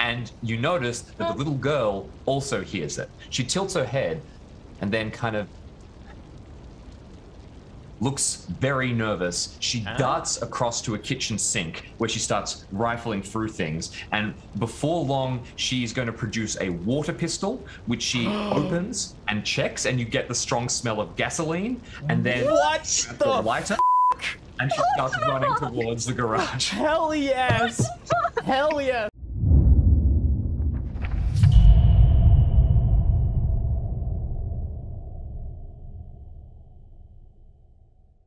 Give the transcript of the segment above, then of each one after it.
And you notice that the little girl also hears it. She tilts her head and then kind of looks very nervous. She darts across to a kitchen sink where she starts rifling through things. And before long, she's going to produce a water pistol, which she opens and checks, and you get the strong smell of gasoline. And then the lighter, and she starts running towards the garage. Hell yes! Hell yes!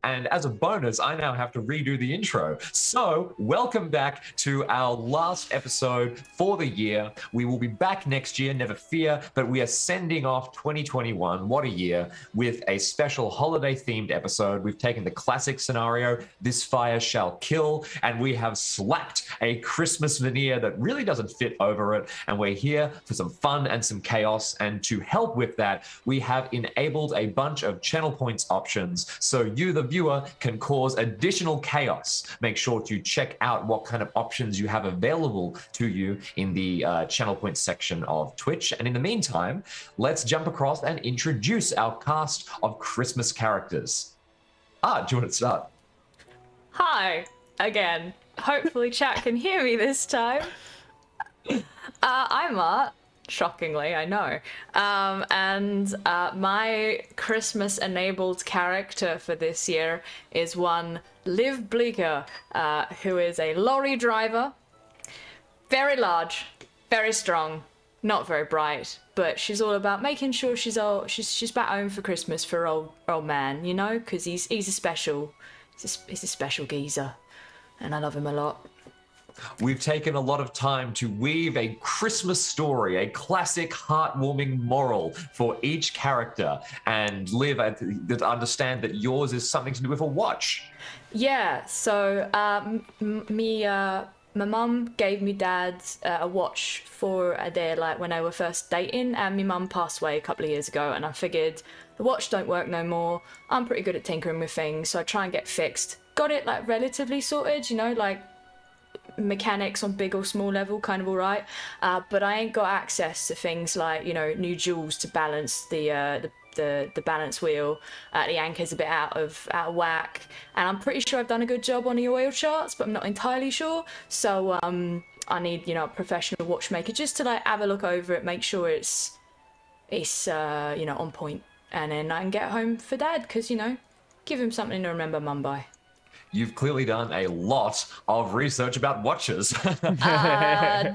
And as a bonus, I now have to redo the intro. So, welcome back to our last episode for the year. We will be back next year, never fear, but we are sending off 2021, what a year, with a special holiday-themed episode. We've taken the classic scenario, This Fire Shall Kill, and we have slapped a Christmas veneer that really doesn't fit over it, and we're here for some fun and some chaos, and to help with that, we have enabled a bunch of channel points options, so you, the viewer, can cause additional chaos. Make sure to check out what kind of options you have available to you in the channel points section of Twitch. And in the meantime, let's jump across and introduce our cast of Christmas characters. Do you want to start? Hi, again. Hopefully chat can hear me this time. I'm Art. Shockingly, I know. My Christmas-enabled character for this year is one Liv Bleeker, who is a lorry driver. Very large, very strong, not very bright, but she's all about making sure she's back home for Christmas for old man, you know, because he's a special geezer, and I love him a lot. We've taken a lot of time to weave a Christmas story, a classic heartwarming moral for each character, and Liv, I understand that yours is something to do with a watch. Yeah, so my mum gave me dad a watch for a day, like when I were first dating, and my mum passed away a couple of years ago, and I figured the watch don't work no more. I'm pretty good at tinkering with things, so I try and get fixed. Got it like relatively sorted, you know, like mechanics on big or small level, kind of all right, but I ain't got access to things like, you know, new jewels to balance the balance wheel. The anchor's a bit out of whack, and I'm pretty sure I've done a good job on the oil charts, but I'm not entirely sure. So I need, you know, a professional watchmaker just to like have a look over it, make sure it's you know, on point, and then I can get home for dad, because, you know, give him something to remember mum by. You've clearly done a lot of research about watches.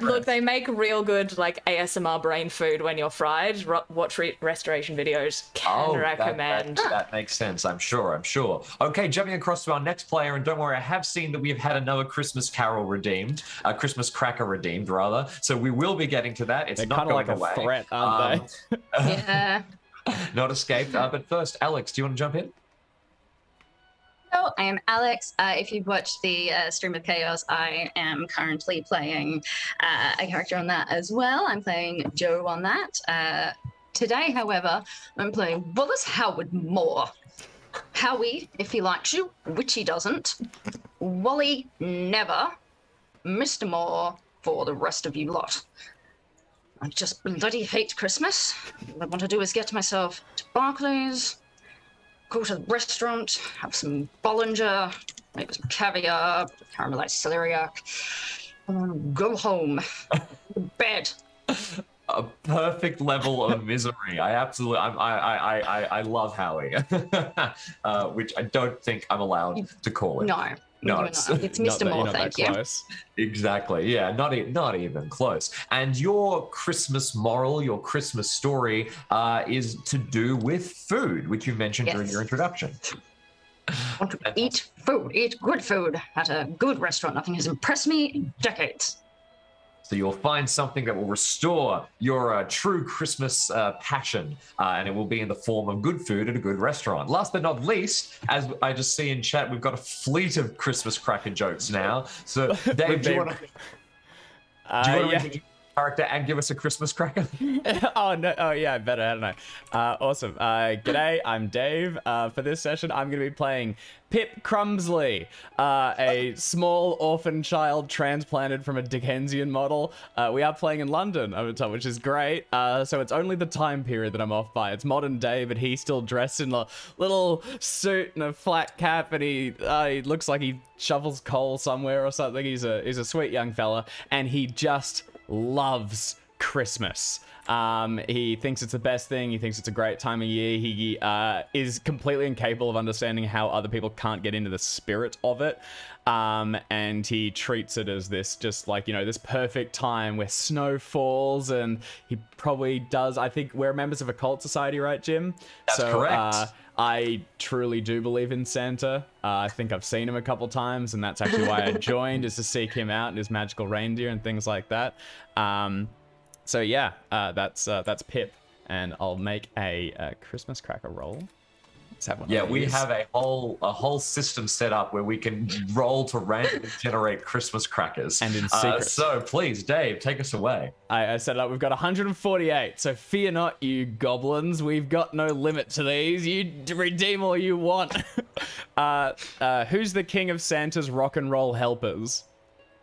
Look, they make real good, like, ASMR brain food when you're fried. Watch restoration videos. Can recommend. That makes sense, I'm sure. Okay, jumping across to our next player, and don't worry, I have seen that we have had another Christmas Carol redeemed, Christmas Cracker redeemed, rather. So we will be getting to that. It's not going away. They're kind of like a threat, aren't they? Yeah. Not escaped. But first, Alex, do you want to jump in? Hello, I am Alex. If you've watched the Stream of Chaos, I am currently playing a character on that as well. I'm playing Joe on that. Today, however, I'm playing Wallace Howard Moore. Howie, if he likes you, which he doesn't. Wally, never. Mr. Moore, for the rest of you lot. I just bloody hate Christmas. What I want to do is get myself to Barclays, go to the restaurant, have some Bollinger, maybe some caviar, caramelized celeriac, and then go home, to bed. A perfect level of misery. I love Howie, which I don't think I'm allowed to call it. No, it's Mr. Moore, thank you. Close. Exactly, yeah, not even close. And your Christmas moral, your Christmas story is to do with food, which you mentioned during your introduction. I want to eat food, eat good food at a good restaurant. Nothing has impressed me in decades. So you'll find something that will restore your true Christmas passion, and it will be in the form of good food at a good restaurant. Last but not least, as I just see in chat, we've got a fleet of Christmas cracker jokes now. So, Dave, do you want to character and give us a Christmas cracker? Oh no! Oh yeah, better, hadn't I? Awesome. G'day, I'm Dave. For this session, I'm going to be playing Pip Crumsley, a small orphan child transplanted from a Dickensian model. We are playing in London over time, which is great. So it's only the time period that I'm off by. It's modern day, but he's still dressed in a little suit and a flat cap, and he looks like he shovels coal somewhere or something. He's a sweet young fella, and he just loves Christmas. He thinks it's the best thing. He thinks it's a great time of year. He is completely incapable of understanding how other people can't get into the spirit of it. And he treats it as this, just like, you know, this perfect time where snow falls, and he probably does. I think we're members of a cult society, right, Jim? That's correct. I truly do believe in Santa. I think I've seen him a couple times, and that's actually why I joined, is to seek him out and his magical reindeer and things like that. So yeah, that's Pip, and I'll make a Christmas cracker roll. Let's have one. Yeah, of we these. have a whole system set up where we can roll to randomly generate Christmas crackers. And in secret. So please, Dave, take us away. I set it up. We've got 148. So fear not, you goblins. We've got no limit to these. You redeem all you want. Who's the king of Santa's rock and roll helpers?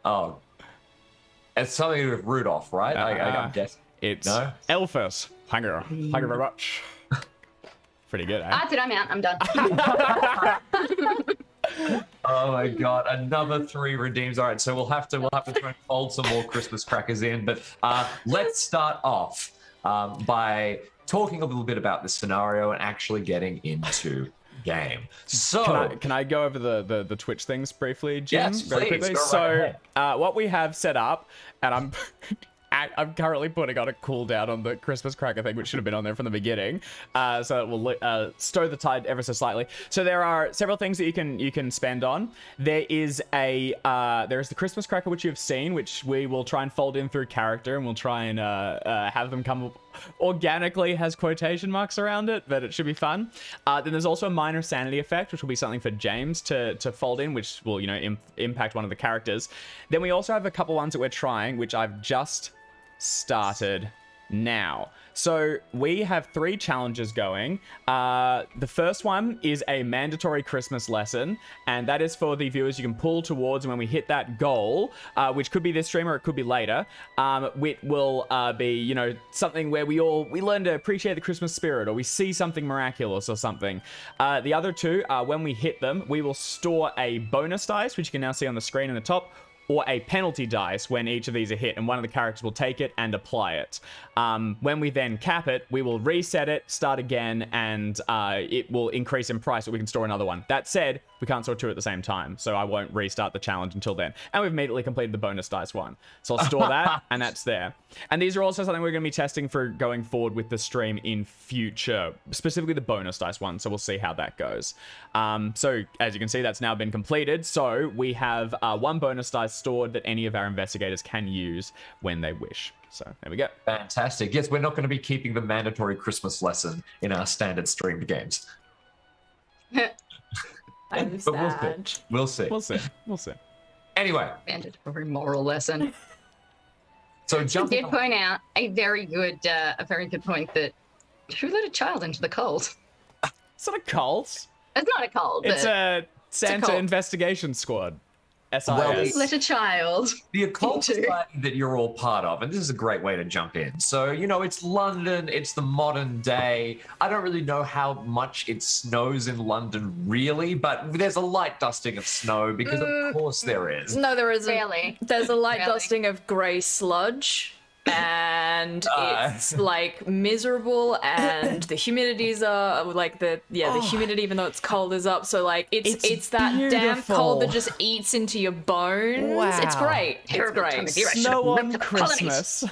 Oh, it's something to do with Rudolph, right? I'm guessing. It's No? Elphus. Thank you. Thank you very much. Pretty good, eh? That's it, I'm out. I'm done. Oh my god, another 3 redeems. All right, so we'll have to try and fold some more Christmas crackers in. But let's start off by talking a little bit about the scenario and actually getting into game. So Can I go over the Twitch things briefly, Jim? Yes, very please, quickly. go right So what we have set up, and I'm currently putting on a cooldown on the Christmas cracker thing, which should have been on there from the beginning, so it will stow the tide ever so slightly. So there are several things that you can spend on. There is the Christmas cracker, which you've seen, which we will try and fold in through character, and we'll try and have them come organically, has quotation marks around it, but it should be fun. Then there's also a minor sanity effect, which will be something for James to fold in, which will, you know, impact one of the characters. Then we also have a couple ones that we're trying, which I've just started now. So we have 3 challenges going. The first one is a mandatory Christmas lesson, and that is for the viewers you can pull towards, and when we hit that goal, which could be this stream or it could be later, it will be, you know, something where we learn to appreciate the Christmas spirit, or we see something miraculous or something. The other 2, when we hit them, we will store a bonus dice, which you can now see on the screen in the top, or a penalty dice when each of these are hit, and one of the characters will take it and apply it. When we then cap it, we will reset it, start again, and it will increase in price, but we can store another one. That said, we can't store 2 at the same time, so I won't restart the challenge until then. And we've immediately completed the bonus dice one. So I'll store that, and that's there. And these are also something we're going to be testing for going forward with the stream in future, specifically the bonus dice one, so we'll see how that goes. So as you can see, that's now been completed. So we have 1 bonus dice stored that any of our investigators can use when they wish. So there we go. fantastic. Yes, we're not going to be keeping the mandatory Christmas lesson in our standard streamed games. I'm But sad. we'll see. We'll see. Anyway, Mandatory moral lesson. so You jumping did point out a very good point that who let a child into the cult? It's not a cult. It's not a cult. It's but a Santa cult. investigation squad. SIS. Well, let a child. the occult into- society that you're all part of, and this is a great way to jump in. So, you know, it's London, it's the modern day. I don't really know how much it snows in London, really, but there's a light dusting of snow because, of course, there is. No, there isn't. Really? There's a light Really? dusting of grey sludge, and Uh. it's like miserable, and the humidities are like the humidity, even though it's cold, is up. So like it's that damn beautiful. cold that just eats into your bones. Wow. It's great. It's Terrible time great. of year. I Snow should've on ripped the colonies. Christmas.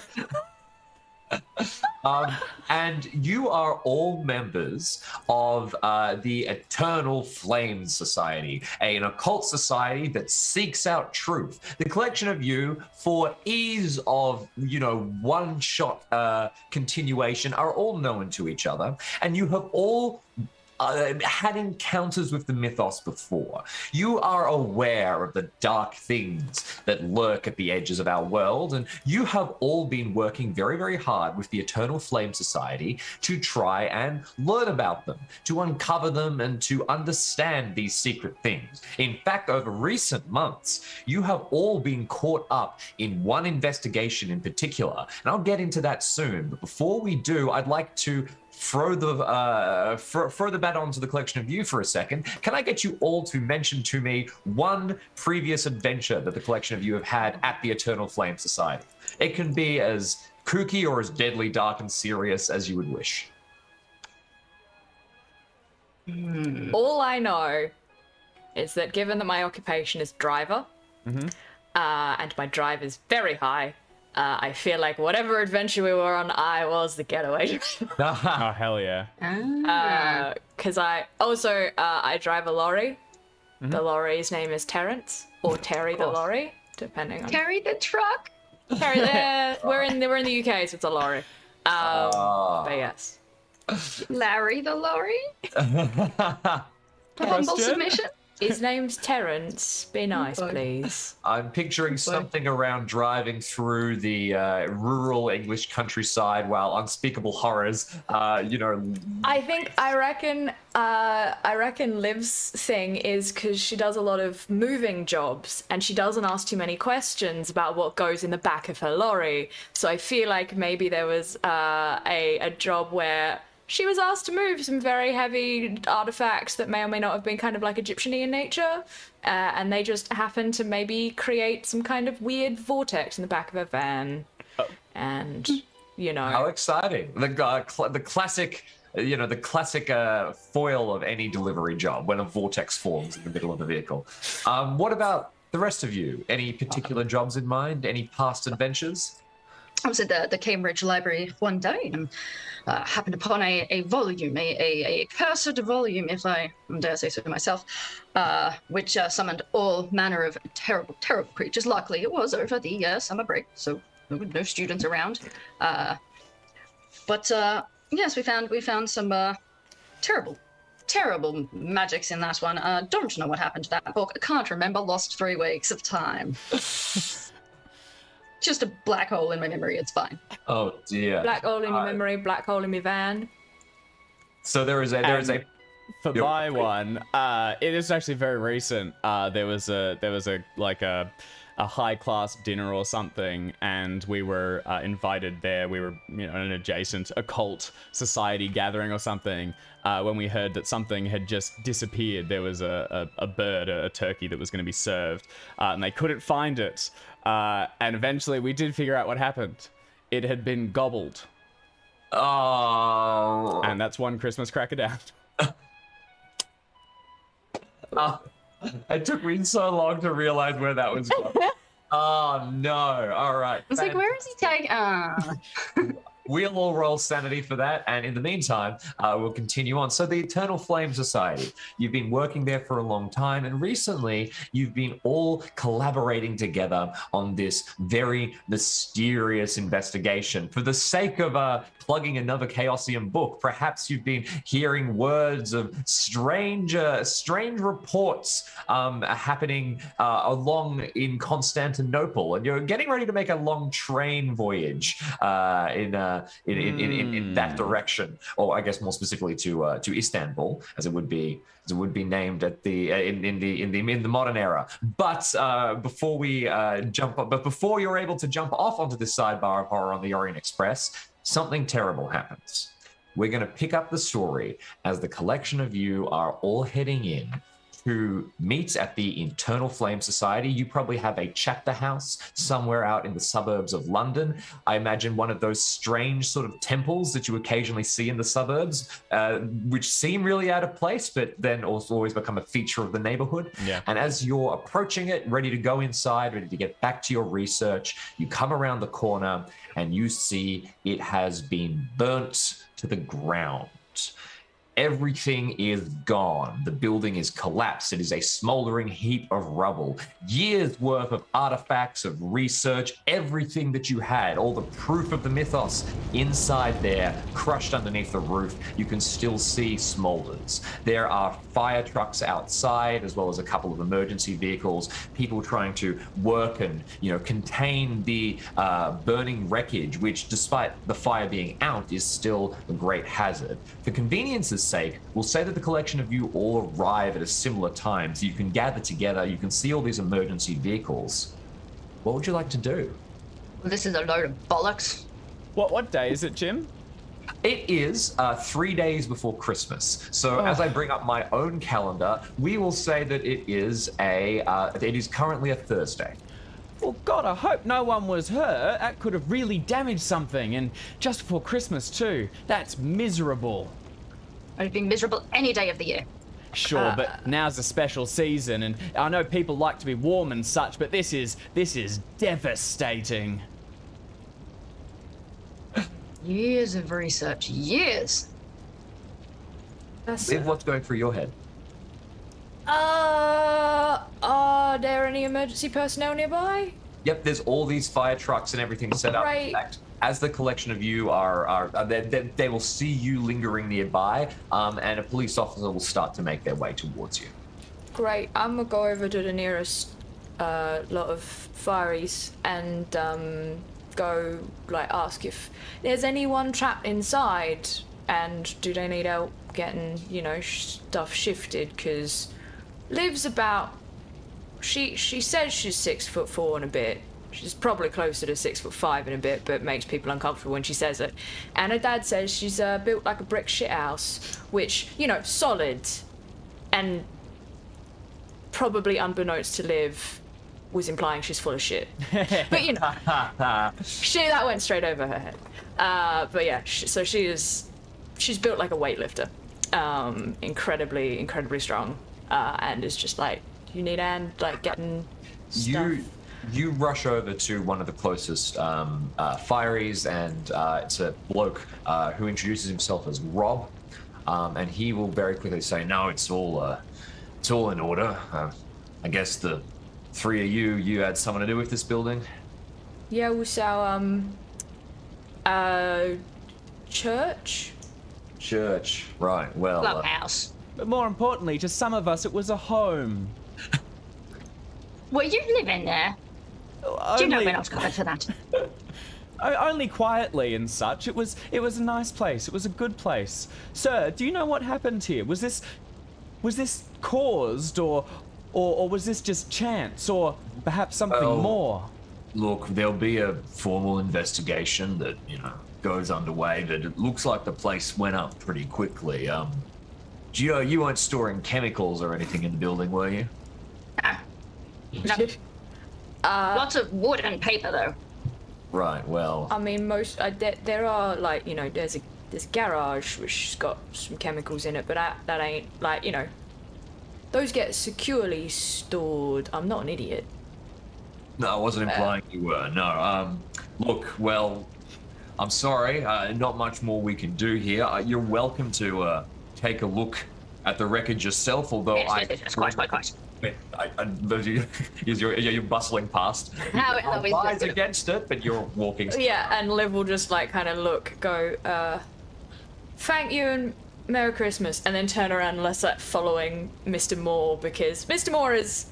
And you are all members of the Eternal Flames Society, an occult society that seeks out truth. The collection of you, for ease of, you know, one-shot continuation, are all known to each other, and you have all had encounters with the mythos before. You are aware of the dark things that lurk at the edges of our world, and you have all been working very, very hard with the Eternal Flame Society to try and learn about them, to uncover them, and to understand these secret things. In fact, over recent months, you have all been caught up in one investigation in particular, and I'll get into that soon. But before we do, I'd like to throw the bat onto the collection of you for a second. Can I get you all to mention to me one previous adventure that the collection of you have had at the Eternal Flame Society? It can be as kooky or as deadly dark and serious as you would wish. All I know is that given that my occupation is driver, and my drive is very high, I feel like whatever adventure we were on, I was the getaway driver. Oh, hell yeah. Because I drive a lorry. The lorry's name is Terrence, or Terry the lorry, depending on... Terry the truck? Terry, we're in the UK, so it's a lorry. But yes. Larry the lorry? Humble submission? His name's Terrence. Be nice, please. I'm picturing something around driving through the rural English countryside while unspeakable horrors, I reckon Liv's thing is because she does a lot of moving jobs and she doesn't ask too many questions about what goes in the back of her lorry. So I feel like maybe there was a job where she was asked to move some very heavy artifacts that may or may not have been kind of like Egyptian-y in nature, and they just happened to maybe create some kind of weird vortex in the back of her van. And, How exciting. The classic... the classic foil of any delivery job when a vortex forms in the middle of the vehicle. What about the rest of you? Any particular jobs in mind? Any past adventures? I was at the Cambridge Library one day and happened upon a volume, a cursed volume, if I dare say so myself, which summoned all manner of terrible, terrible creatures. Luckily, it was over the summer break, so there were no students around. But yes, we found some terrible, terrible magics in that one. Don't know what happened to that book. I can't remember. Lost 3 weeks of time. Just a black hole in my memory. It's fine. Oh dear. Black hole in your memory, black hole in my van. So there is a for my one, it is actually very recent. There was a high class dinner or something, and we were invited there. We were an adjacent occult society gathering or something. When we heard that something had just disappeared, there was a bird, a turkey that was going to be served, and they couldn't find it. And eventually we did figure out what happened. It had been gobbled. Oh. And that's one Christmas cracker down. It took me so long to realize where that was going. Oh no. All right. I was like, where is he taking? We'll all roll sanity for that, and in the meantime, we'll continue on. So the Eternal Flame Society, you've been working there for a long time, and recently you've been all collaborating together on this very mysterious investigation. For the sake of plugging another Chaosium book, perhaps you've been hearing words of strange reports happening along in Constantinople, and you're getting ready to make a long train voyage in that direction, or I guess more specifically to Istanbul, as it would be named at the in the modern era. But before you're able to jump off onto this sidebar of horror on the Orient Express, something terrible happens. We're going to pick up the story as the collection of you are all heading in to meet at the Eternal Flame Society. You probably have a chapter house somewhere out in the suburbs of London. I imagine one of those strange sort of temples that you occasionally see in the suburbs, which seem really out of place, but then also always become a feature of the neighborhood. Yeah. And as you're approaching it, ready to go inside, ready to get back to your research, you come around the corner and you see it has been burnt to the ground. Everything is gone. The building is collapsed. It is a smoldering heap of rubble. Years worth of artifacts, of research, everything that you had, all the proof of the mythos inside there, crushed underneath the roof. You can still see smolders. There are fire trucks outside, as well as a couple of emergency vehicles, people trying to work and, contain the burning wreckage, which, despite the fire being out, is still a great hazard. For convenience's sake, we'll say that the collection of you all arrive at a similar time, so you can gather together, you can see all these emergency vehicles. What would you like to do? Well, this is a load of bollocks. What day is it, Jim? It is 3 days before Christmas. So as I bring up my own calendar, we will say that it is currently a Thursday. Well, God, I hope no one was hurt. That could have really damaged something, and just before Christmas too. That's miserable. I'd be miserable any day of the year. Sure, but now's a special season, and I know people like to be warm and such, but this is devastating. Years of research, years. Liv, what's going through your head? Are there any emergency personnel nearby? Yep, there's all these fire trucks and everything set up. Right. In fact, as the collection of you they will see you lingering nearby, and a police officer will start to make their way towards you. Great. I'm gonna go over to the nearest lot of fireys and go ask if there's anyone trapped inside, and do they need help getting stuff shifted, because Liv's about, she says she's 6'4" and a bit. She's probably closer to 6'5" and a bit, but makes people uncomfortable when she says it. And her dad says she's built like a brick shithouse, which, solid, and probably unbeknownst to Liv, was implying she's full of shit. But that went straight over her head. But yeah, so she's built like a weightlifter, incredibly strong, and is just like, you need hand getting stuff. You rush over to one of the closest fireys, and it's a bloke who introduces himself as Rob, and he will very quickly say, "No, it's all in order. I guess the three of you had something to do with this building." Yeah, also church. Church, right? Well, Clubhouse. But more importantly, to some of us, it was a home. Were you living there? Do you know when I was covered for that? Only quietly and such. It was a nice place. It was a good place. Sir, do you know what happened here? Was this caused, or was this just chance, or perhaps something more? Look, there'll be a formal investigation that goes underway, but it looks like the place went up pretty quickly. You weren't storing chemicals or anything in the building, were you? No. Lots of wood and paper, though. Right. Well, I mean, there are there's a garage which has got some chemicals in it, but that ain't those get securely stored. I'm not an idiot. No, I wasn't implying you were. No. Look, well, I'm sorry. Not much more we can do here. You're welcome to take a look at the wreckage yourself, although yes, quite. You're bustling past. How is advise this? against it, but you're walking. Yeah, and Liv will just kind of go, thank you and Merry Christmas, and then turn around and start following Mr. Moore, because Mr. Moore is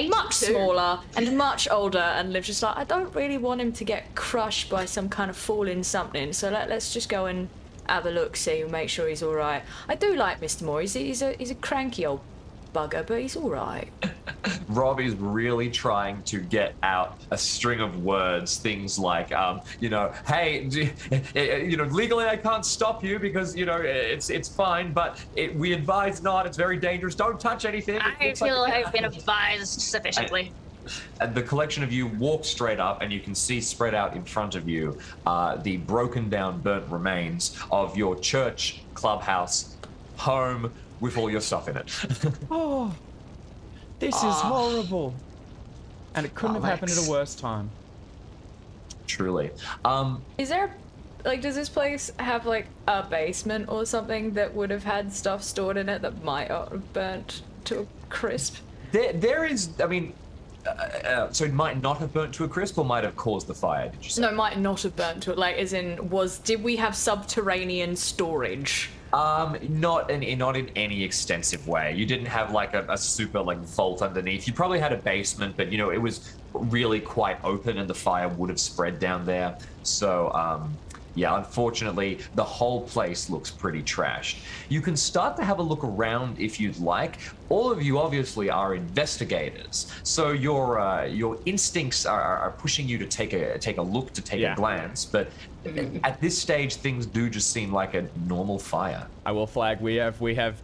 much smaller and much older, and Liv's just like, I don't really want him to get crushed by some kind of falling something, so let's just go and have a look, see, and make sure he's all right. I do like Mr. Moore. He's a cranky old bugger, but he's all right. Rob is really trying to get out a string of words, things like, hey, legally I can't stop you because, it's fine, but we advise not. It's very dangerous. Don't touch anything. I feel I've been advised sufficiently. And the collection of you walk straight up, and you can see spread out in front of you the broken down, burnt remains of your church clubhouse home with all your stuff in it. Oh, this is horrible. And it couldn't have happened at a worse time. Truly. Is there like, does this place have like a basement or something that would have had stuff stored in it that might have burnt to a crisp? There is, I mean, so it might not have burnt to a crisp or might have caused the fire, did you say? No, might not have burnt to it. Like, as in, did we have subterranean storage? Not in any extensive way. You didn't have like a super like vault underneath. You probably had a basement, but you know, it was really quite open and the fire would have spread down there. So, yeah, unfortunately, the whole place looks pretty trashed. You can start to have a look around if you'd like. All of you obviously are investigators, so your instincts are pushing you to take a look, to take a glance. But at this stage, things do just seem like a normal fire. I will flag we have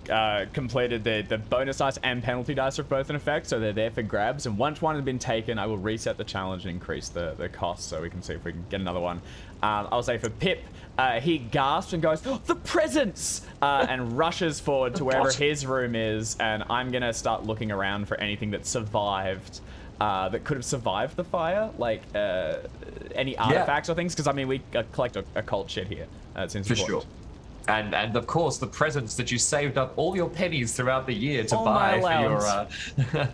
completed the bonus dice and penalty dice are both in effect, so they're there for grabs. And once one has been taken, I will reset the challenge and increase the cost, so we can see if we can get another one. I'll say for Pip, he gasps and goes, "Oh, the presents!" And rushes forward to wherever his room is, and I'm gonna start looking around for anything that survived, that could have survived the fire, like any artifacts or things, because I mean we collect occult shit here. It seems for important. sure. And of course the presents that you saved up all your pennies throughout the year to All buy my for your.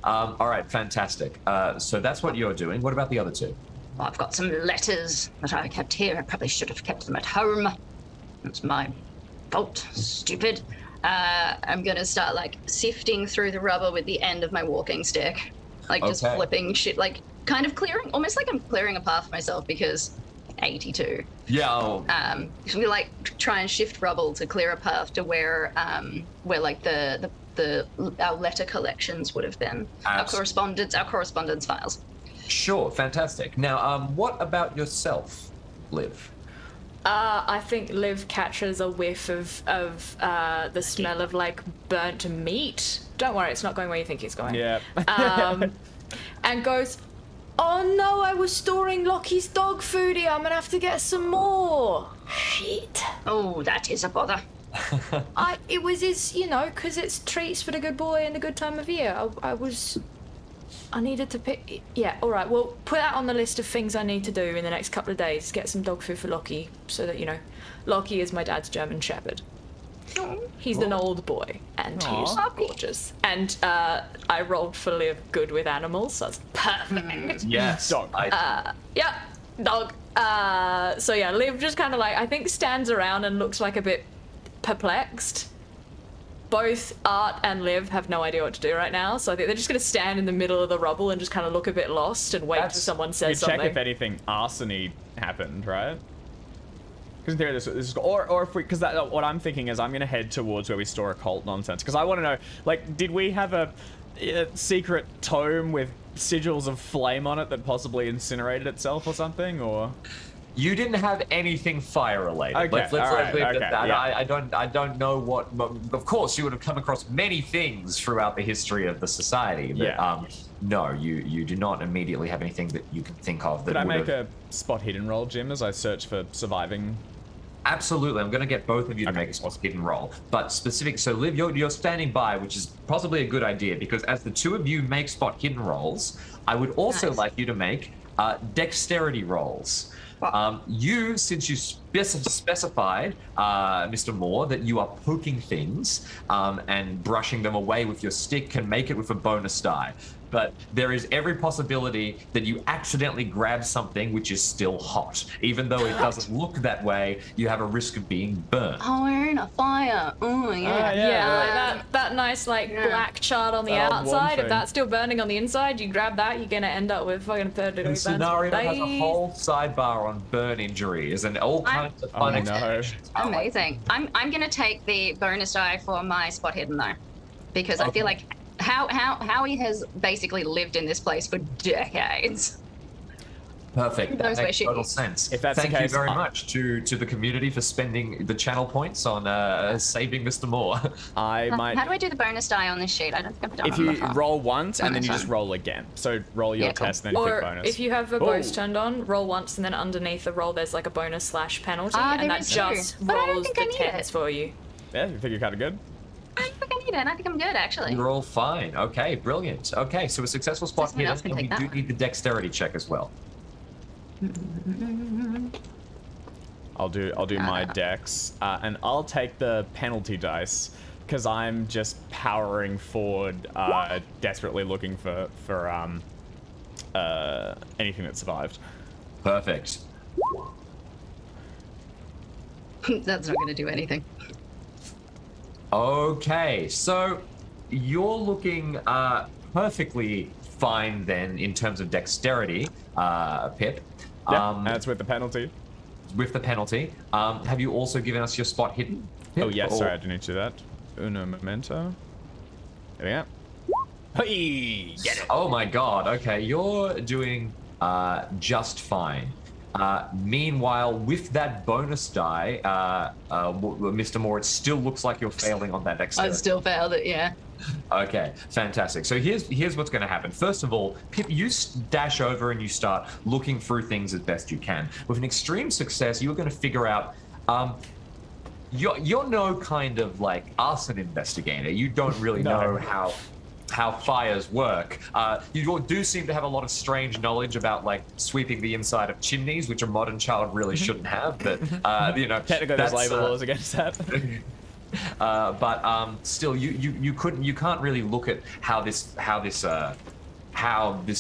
All right, fantastic. So that's what you're doing. What about the other two? Well, I've got some letters that I kept here. I probably should have kept them at home. That's my fault. Stupid. I'm gonna start like sifting through the rubble with the end of my walking stick, like just flipping shit, like kind of clearing, almost like I'm clearing a path for myself because 82. Yeah. So we like try and shift rubble to clear a path to where like our letter collections would have been, our correspondence files. Sure, fantastic. Now, what about yourself, Liv? I think Liv catches a whiff of the smell of like burnt meat. Don't worry, it's not going where you think it's going. Yeah. And goes, "Oh no, I was storing Lockie's dog food here. I'm gonna have to get some more." Shit. Oh, that is a bother. It was his, you know, because it's treats for the good boy and the good time of year. I needed to pick. Yeah, all right. Well, put that on the list of things I need to do in the next couple of days. Get some dog food for Lockie, so that you know, Lockie is my dad's German Shepherd. He's an old boy, and he's gorgeous. And I rolled for Liv good with animals, so that's perfect. Yes. Dog. Yeah, dog. So yeah, Liv just kind of like I think stands around and looks like a bit perplexed. Both Art and Liv have no idea what to do right now, so I think they're just going to stand in the middle of the rubble and just kind of look a bit lost and wait till someone says something. Check if anything arsony happened, right? Because in theory, this is, or if we, because what I'm thinking is I'm going to head towards where we store occult nonsense, because I want to know, like, did we have a secret tome with sigils of flame on it that possibly incinerated itself or something, or? You didn't have anything fire related. Okay, Let's leave it at that. Yeah. I don't know what. Of course, you would have come across many things throughout the history of the society, but no, you do not immediately have anything that you can think of that. Could I make a spot hidden roll, Jim, as I search for surviving? Absolutely, I'm going to get both of you to make a spot hidden roll. But specific, so Liv, you're standing by, which is possibly a good idea, because as the two of you make spot hidden rolls, I would also like you to make dexterity rolls. You, since you specified, Mr. Moore, that you are poking things and brushing them away with your stick, can make it with a bonus die. But there is every possibility that you accidentally grab something which is still hot. Even though it doesn't look that way, you have a risk of being burnt. Oh, we're in a fire. Oh, yeah. Yeah, like that nice, like, black chart on the outside. If that's still burning on the inside, you grab that, you're going to end up with fucking third-degree burns. The scenario has a whole sidebar on burn injuries and all kinds of fun extensions. Amazing. I'm going to take the bonus die for my spot hidden, though. Because I feel like Howie has basically lived in this place for decades. Perfect. That makes total sense. If that's Thank the case, you very much to the community for spending the channel points on saving Mr. Moore. I might. How do I do the bonus die on this sheet? I don't think I've done it. If you roll once and then you just roll again. So roll your test, then click bonus. Or if you have verbose turned on, roll once and then underneath the roll there's like a bonus / penalty, and that just rolls the 10s for you. Yeah, you think you're kind of good? I don't think I need it. I think I'm good, actually. You're all fine. Okay, brilliant. Okay, so a successful spot hidden, and we do need the dexterity check as well. I'll do my dex, and I'll take the penalty dice because I'm just powering forward, desperately looking for anything that survived. Perfect. That's not going to do anything. Okay, so you're looking perfectly fine then in terms of dexterity, Pip. Yeah, that's with the penalty. With the penalty. Have you also given us your spot hidden, Pip? Oh, yes, sorry, I didn't do that. Uno momento. There we go. Hey, get it. Oh my god, okay, you're doing just fine. Meanwhile, with that bonus die, Mr. Moore, it still looks like you're failing on that dexterity. I still failed it, yeah. Okay, fantastic. So here's what's going to happen. First of all, Pip, you dash over and you start looking through things as best you can. With an extreme success, you're going to figure out. You're no kind of like arson investigator. You don't really know how fires work. You do seem to have a lot of strange knowledge about like sweeping the inside of chimneys, which a modern child really shouldn't have. But you know, technically there's labor laws against that. But still, you can't really look at how this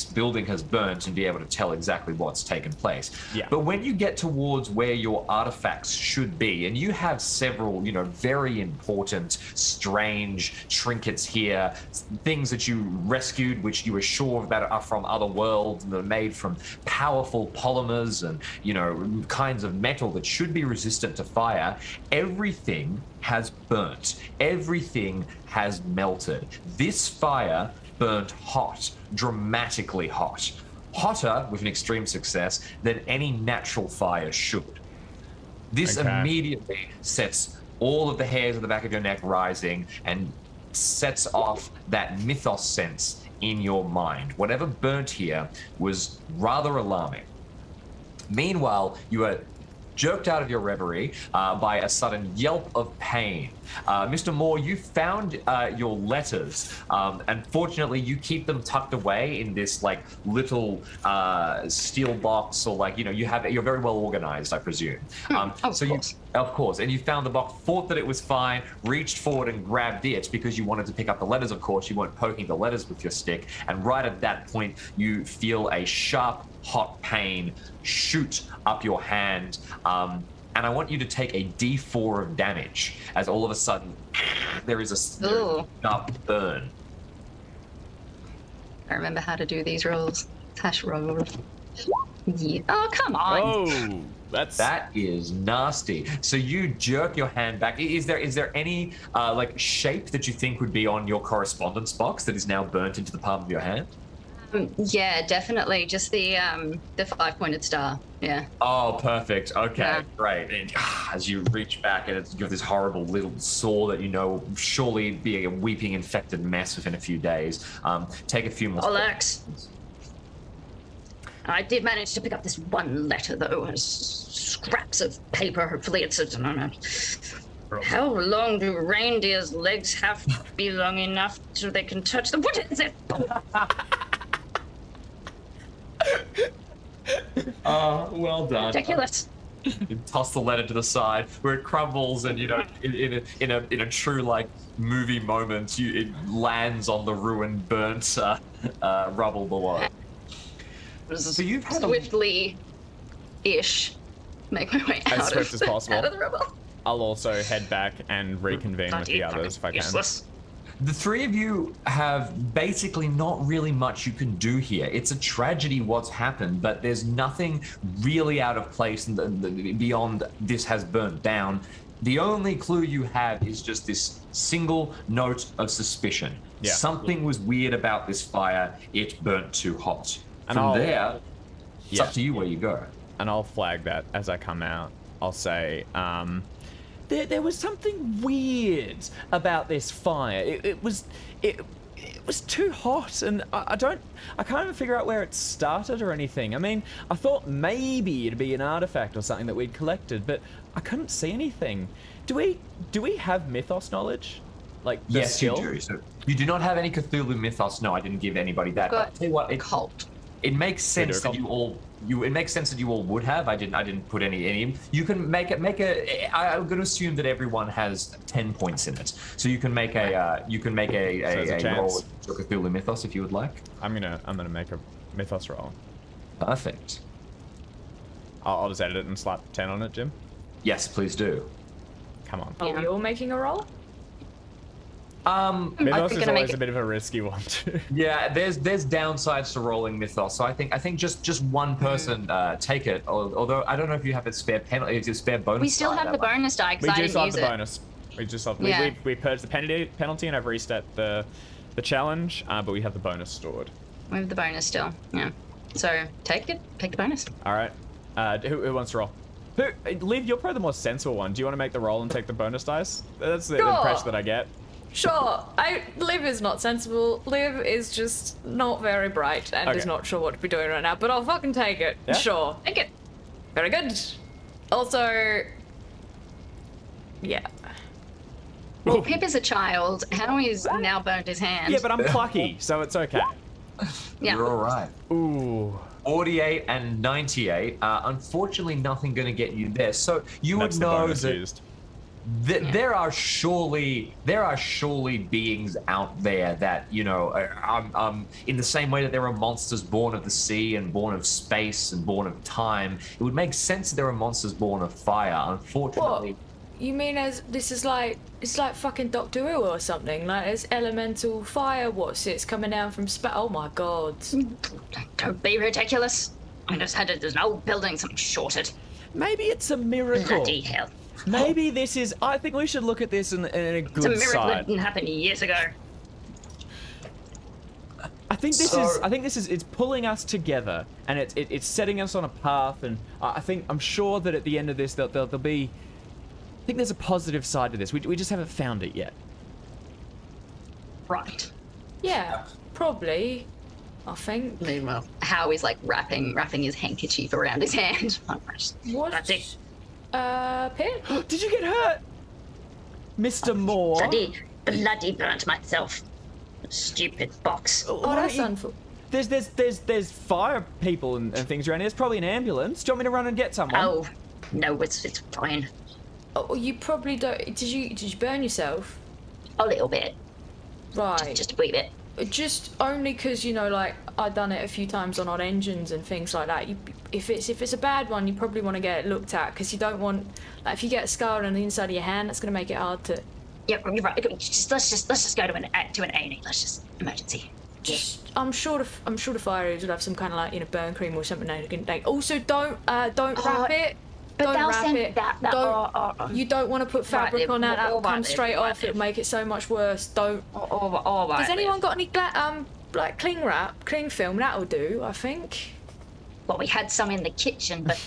building has burnt and be able to tell exactly what's taken place. Yeah. But when you get towards where your artifacts should be, and you have several, you know, very important, strange trinkets here, things that you rescued, which you were sure that are from other worlds and are made from powerful polymers and, you know, kinds of metal that should be resistant to fire, everything has burnt. Everything has melted. This fire burnt hot, dramatically hot. Hotter, with an extreme success, than any natural fire should. This immediately sets all of the hairs on the back of your neck rising and sets off that mythos sense in your mind. Whatever burnt here was rather alarming. Meanwhile, you are jerked out of your reverie by a sudden yelp of pain. Mr. Moore, you found your letters. Unfortunately, you keep them tucked away in this like little steel box, or like, you know, you're very well organized, I presume. Of course, and you found the box, thought that it was fine, reached forward and grabbed it because you wanted to pick up the letters. Of course, you weren't poking the letters with your stick, and right at that point, you feel a sharp, hot pain shoot up your hand. And I want you to take a D4 of damage as all of a sudden there is a sharp burn. I remember how to do these rolls. Hash roll. Yeah. Oh, come on. Oh, that is nasty. So you jerk your hand back. Is there any like shape that you think would be on your correspondence box that is now burnt into the palm of your hand? Yeah, definitely. Just the 5-pointed star. Yeah. Oh, perfect. Okay, yeah. Great. And, as you reach back, and you have this horrible little sore that you know will surely be a weeping infected mess within a few days. Take a few more. Alex. I did manage to pick up this one letter, though. Scraps of paper. Hopefully, it's How long do reindeers' legs have to be long enough so they can touch them? What is it? Well done. Ridiculous. You toss the letter to the side where it crumbles, and you know, in a true like movie moment, it lands on the ruined, burnt rubble below. So you've had swiftly-ish make my way as swift as possible. Out of the rubble. I'll also head back and reconvene with the others if I can. Useless. The three of you have basically not really much you can do here. It's a tragedy what's happened, but there's nothing really out of place beyond this has burnt down. The only clue you have is just this single note of suspicion. Yeah. Something was weird about this fire. It burnt too hot. And From there, it's up to you where you go. And I'll flag that as I come out. I'll say, there was something weird about this fire. It was too hot, and I can't even figure out where it started or anything. I mean, I thought maybe it'd be an artifact or something that we'd collected, but I couldn't see anything. Do we have mythos knowledge? Like yes, skill? you do. So you do not have any Cthulhu mythos. No, I didn't give anybody that. But I'll tell you what, cult. It makes sense that call? it makes sense that you all would have. I didn't put any in. You can make I'm going to assume that everyone has 10 points in it. So you can make a roll with Cthulhu Mythos if you would like. I'm gonna make a Mythos roll. Perfect. I'll just edit it and slap 10 on it, Jim. Yes, please do. Come on. Are we all making a roll? Mythos is always a bit of a risky one too. Yeah, there's downsides to rolling Mythos, so I think just one person take it. Although I don't know if you have a spare penalty, it's a spare bonus. We still have the bonus die because I didn't use it. Bonus. We just have we purged the penalty and I've reset the challenge, but we have the bonus stored. We have the bonus still. Yeah. So take it. Take the bonus. All right. Who wants to roll? Liv, you're probably the more sensible one. Do you want to make the roll and take the bonus dice? That's the impression that I get. Sure. Liv is not sensible. Liv is just not very bright and is not sure what to be doing right now, but I'll fucking take it. Yeah? Sure. Take it. Very good. Also, yeah. Well, Pip is a child. Howie's now burned his hand. Yeah, but I'm plucky, so it's okay. Yeah. You're all right. Ooh. 48 and 98. Unfortunately, nothing going to get you there. So you would know that there are surely beings out there that, you know, in the same way that there are monsters born of the sea and born of space and born of time. It would make sense that there are monsters born of fire. Unfortunately. What? You mean it's like fucking Doctor Who or something? Like it's elemental fire. What's it's coming down from space? Oh my god! Don't be ridiculous. I just had an old building, something shorted. Maybe it's a miracle. Bloody hell. Maybe this is. I think we should look at this in a good It's a miracle side. that didn't happen years ago. I think this is. It's pulling us together, and it's setting us on a path. And I'm sure that at the end of this, there'll be. I think there's a positive side to this. We just haven't found it yet. Right. Yeah, probably. I think. Meanwhile, Howie's like wrapping his handkerchief around his hand. What? That's it. Pip? Did you get hurt, Mr. Moore? Bloody burnt myself. Stupid box. Oh, that's unfortunate. There's fire people and things around here. There's probably an ambulance. Do you want me to run and get someone? Oh, no, it's fine. Oh, you probably don't. Did you burn yourself? A little bit. Right. Just a wee bit. Just only because, you know, like I've done it a few times on odd engines and things like that. If it's a bad one, you probably want to get it looked at because you don't want, like, if you get a scar on the inside of your hand, that's gonna make it hard to. Yeah, you're right. Let's just go to an A&E. Let's just emergency. Just, I'm sure the fire hose will have some kind of, like, you know, burn cream or something. Like, also don't wrap it. But Don't they'll wrap send it. Don't. You don't want to put fabric on that. That'll come straight off. It'll make it so much worse. Don't. Has anyone got any like cling wrap, cling film? That'll do, I think. Well, we had some in the kitchen, but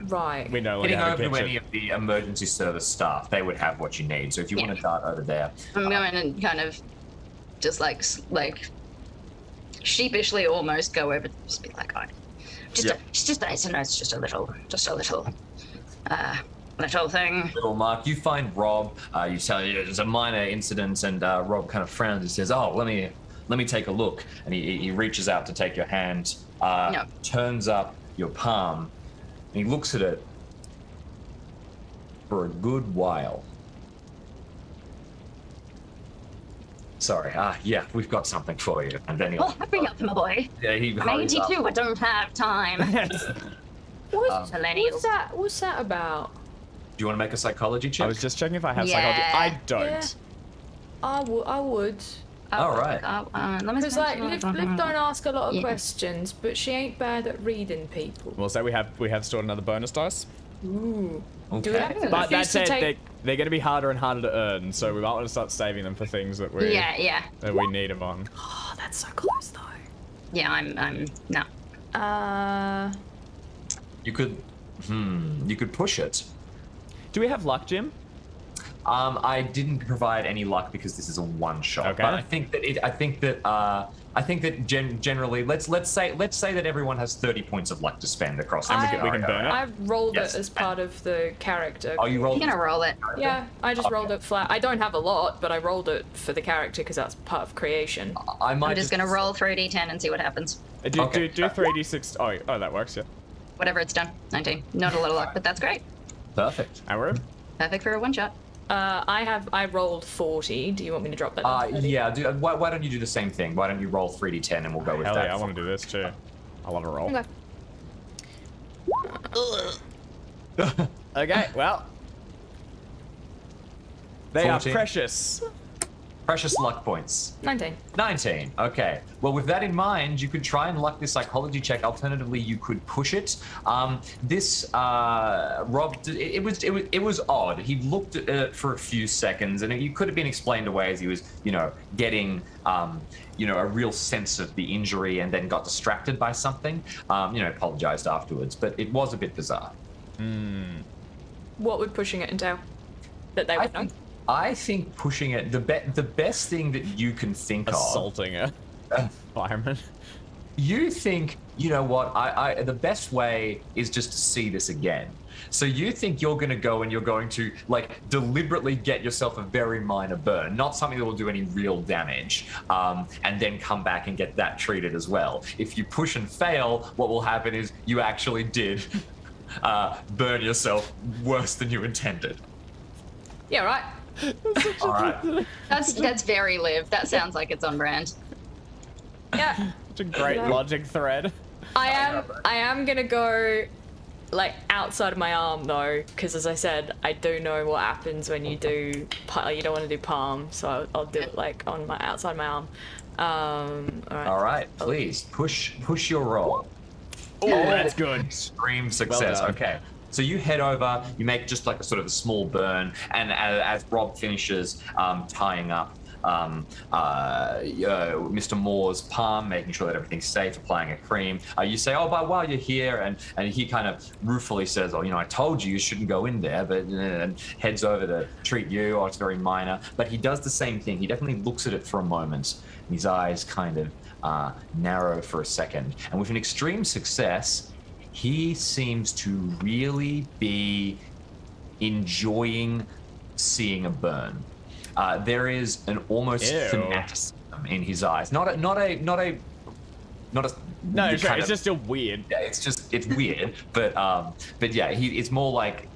right. We know. Getting over to any of the emergency service staff, they would have what you need. So if you want to dart over there, I'm going and kind of just like sheepishly almost go over, just be like, oh, it's just a little thing. Little Mark, you find Rob. You tell it's a minor incident, and Rob kind of frowns and says, "Oh, let me take a look." And he reaches out to take your hand, turns up your palm, and he looks at it for a good while. Sorry, yeah, we've got something for you. And then Well, hurry up, my boy. Yeah, I'm 82, I don't have time. What's that about? Do you want to make a psychology check? I was just checking if I have psychology. I don't. Yeah. I would. All right. Because like Liv don't ask a lot of questions, but she ain't bad at reading people. We'll say we have stored another bonus dice. Ooh. Okay. Do we have to But that refuse to said, take... they're going to be harder and harder to earn, so we might want to start saving them for things that we that we need them on. Oh, that's so close though. Yeah, I'm no. You could push it. Do we have luck, Jim? I didn't provide any luck because this is a one shot. Okay. But I think that generally, let's say that everyone has 30 points of luck to spend across. And we can burn it. I rolled it as part of the character. Oh, you rolled. You're gonna roll it. Yeah, I just rolled it flat. I don't have a lot, but I rolled it for the character because that's part of creation. I'm just gonna roll through D10 and see what happens. Do Okay. 3d6. Oh, that works. Yeah. Whatever, it's done. 19. Not a lot of luck, but that's great. Perfect. And we're in. Perfect for a one shot. I rolled 40. Do you want me to drop that down to 30? Yeah. Why don't you do the same thing? Why don't you roll 3d10 and we'll go with Hell that? yeah, I want to do this too. I love a roll. Okay. Okay, well. They 14. are precious. Precious luck points. 19. 19. Okay. Well, with that in mind, you could try and luck this psychology check. Alternatively, you could push it. Rob, it was odd. He looked at it for a few seconds, and it could have been explained away as he was, getting, a real sense of the injury, and then got distracted by something. Apologized afterwards, but it was a bit bizarre. What would pushing it entail? That they would know? I think pushing it, the best thing that you can think Assaulting a fireman. You think, you know what, the best way is just to see this again. So you think you're going to go and you're going to, deliberately get yourself a very minor burn, not something that will do any real damage, and then come back and get that treated as well. If you push and fail, what will happen is you actually did burn yourself worse than you intended. Yeah, right. All right. That's very Liv. That sounds like it's on brand. Yeah. Such a great logic thread. I am gonna go outside of my arm though, because as I said, I do know what happens when you do. You don't want to do palm, so I'll do it on my outside my arm. All right. Please push your roll. Oh, that's good. Extreme success. Well done. Okay. So you head over, you make just a sort of a small burn, and as Rob finishes tying up Mr. Moore's palm, making sure that everything's safe, applying a cream, you say, "Oh, but while you're here," and he kind of ruefully says, "Oh, I told you shouldn't go in there," but and heads over to treat you. Oh, it's very minor, but he does the same thing. He definitely looks at it for a moment, and his eyes kind of narrow for a second, and with an extreme success, he seems to really be enjoying seeing a burn. There is an almost fanaticism in his eyes. Not a. No, sure, it's just still weird. Yeah, it's weird, but yeah, it's more like.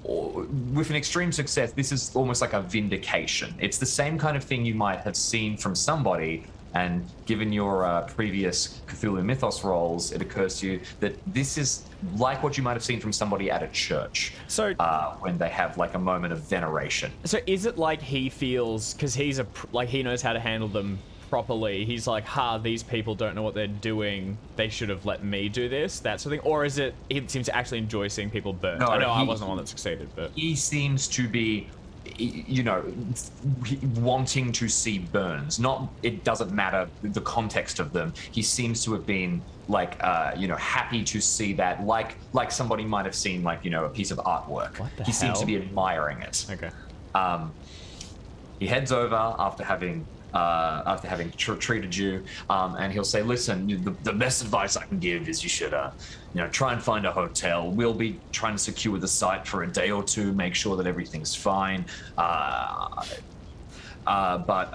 With an extreme success, this is almost like a vindication. It's the same kind of thing you might have seen from somebody. And given your previous Cthulhu Mythos rolls, it occurs to you that this is like what you might have seen from somebody at a church. So when they have a moment of veneration. So is it like he feels, because he's he knows how to handle them properly, he's like, these people don't know what they're doing, they should have let me do this, that sort of thing? Or is it he seems to actually enjoy seeing people burn? I know I wasn't the one that succeeded, but he seems to be wanting to see burns. It doesn't matter the context of them. He seems to have been happy to see that, like somebody might have seen a piece of artwork. He seems to be admiring it. Okay. He heads over after having treated you, and he'll say, "Listen, the best advice I can give is you should, try and find a hotel. We'll be trying to secure the site for a day or two, make sure that everything's fine. But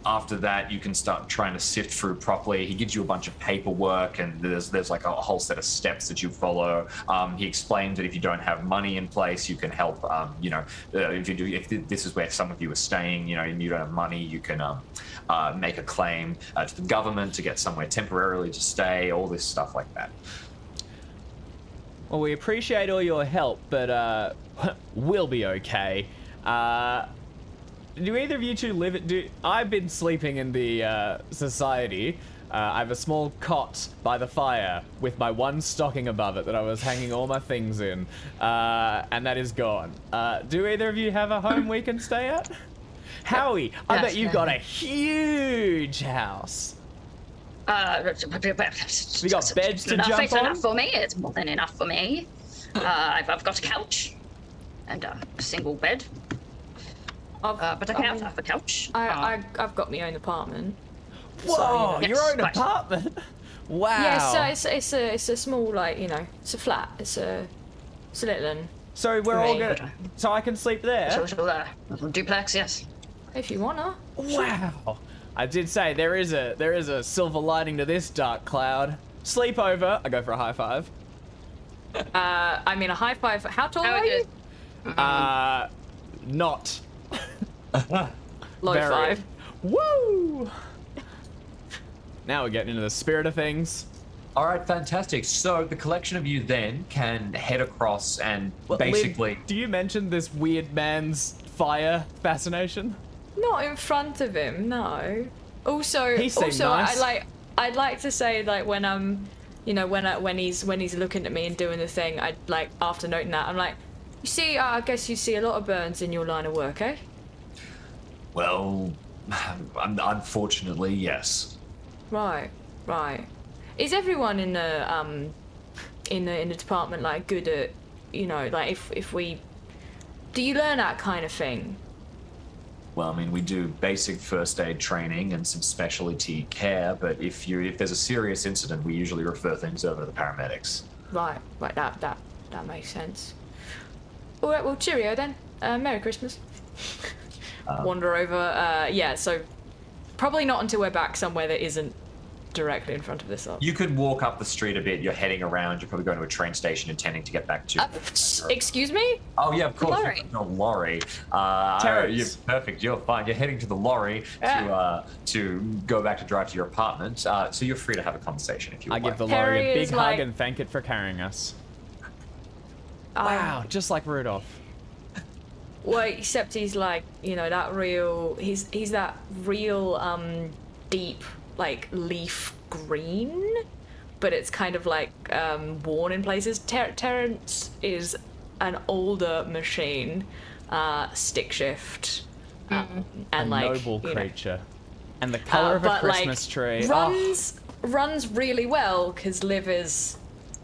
after that, you can start trying to sift through properly." He gives you a bunch of paperwork, and there's a whole set of steps that you follow. He explains that if you don't have money in place, you can help. If this is where some of you are staying, and you don't have money, you can make a claim to the government to get somewhere temporarily to stay. All this stuff like that. Well, we appreciate all your help, but we'll be okay. Do either of you two live at... I've been sleeping in the society. I have a small cot by the fire with my one stocking above it that I was hanging all my things in, and that is gone. Do either of you have a home we can stay at? Howie, I bet you've got a huge house. We got beds to jump It's on? enough for me. It's more than enough for me. I've got a couch and a single bed. But I can't have a couch. I've got my own apartment. Whoa, Yes, your own quite. apartment? Wow. Yeah, so it's a small it's a flat. It's a little one. So we're all Right. gonna... So I can sleep there? Little duplex, yes. If you wanna. Wow. I did say there is a silver lining to this dark cloud. Sleepover. I go for a high five. I mean, a high five. How tall How are is you? it? Not. Low Very. five. Woo! Now we're getting into the spirit of things. All right, fantastic. So the collection of you then can head across and basically. Liv, do you mention this weird man's fire fascination? Not in front of him, no. Also, He seemed nice. I'd like to say, like, when you know, when he's looking at me and doing the thing, I'd like, after noting that, I'm like, you see, I guess you see a lot of burns in your line of work, eh? Well, unfortunately, yes. Right. Is everyone in the department like good at, you know, like if we, do you learn that kind of thing? Well, I mean, we do basic first aid training and some specialty care, but if there's a serious incident, we usually refer things over to the paramedics. Right. That makes sense. All right. Well, cheerio then. Merry Christmas. Wander over. Yeah. So probably not until we're back somewhere that isn't directly in front of this up. You could walk up the street a bit. You're heading around. You're probably going to a train station intending to get back to. Excuse me? Oh yeah, of course. Lorry. No, lorry. Terrence. You're perfect. You're fine. You're heading to the lorry to go back to drive to your apartment. So you're free to have a conversation if you I want. give the lorry Harry a big is hug like- and thank it for carrying us. Wow, just like Rudolph. Well, except he's like, you know, that real. He's that real deep like leaf green, but it's kind of like worn in places. Terrence is an older machine, stick shift, and A like noble you know, creature. And the color of a but, Christmas like, tree. runs really well because Liv is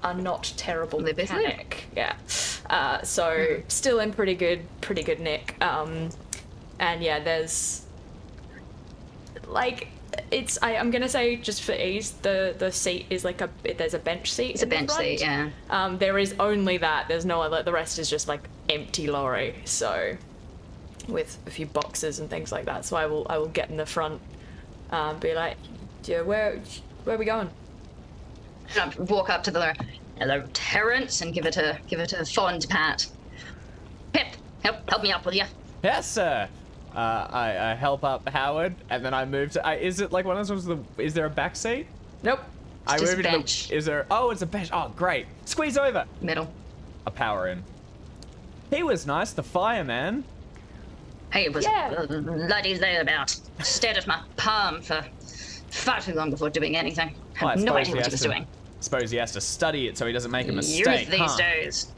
a not terrible Liv is Liv. mechanic. Yeah. So still in pretty good nick. And yeah, there's like I'm gonna say just for ease, the seat is like there's a bench seat. It's a bench seat, yeah. There is only that. There's no other. The rest is just like empty lorry. So with a few boxes and things like that. So I will get in the front. Be like, yeah, where are we going? And I walk up to the hello, Terrence, and give it a fond pat. Pip, help me up, will you? Yes, sir. I help up Howard, and then I move to. Is it like one of those? Is there a back seat? Nope. I just move into bench. Is there? Oh, it's a bench. Oh, great. Squeeze over. Middle. A power in. He was nice, the fireman. Hey, it was Yeah. bloody thereabout. Stared at my palm for far too long before doing anything. Well, I Had no suppose idea he what he has was to- doing. Suppose he has to study it so he doesn't make a Youth mistake. these huh? days.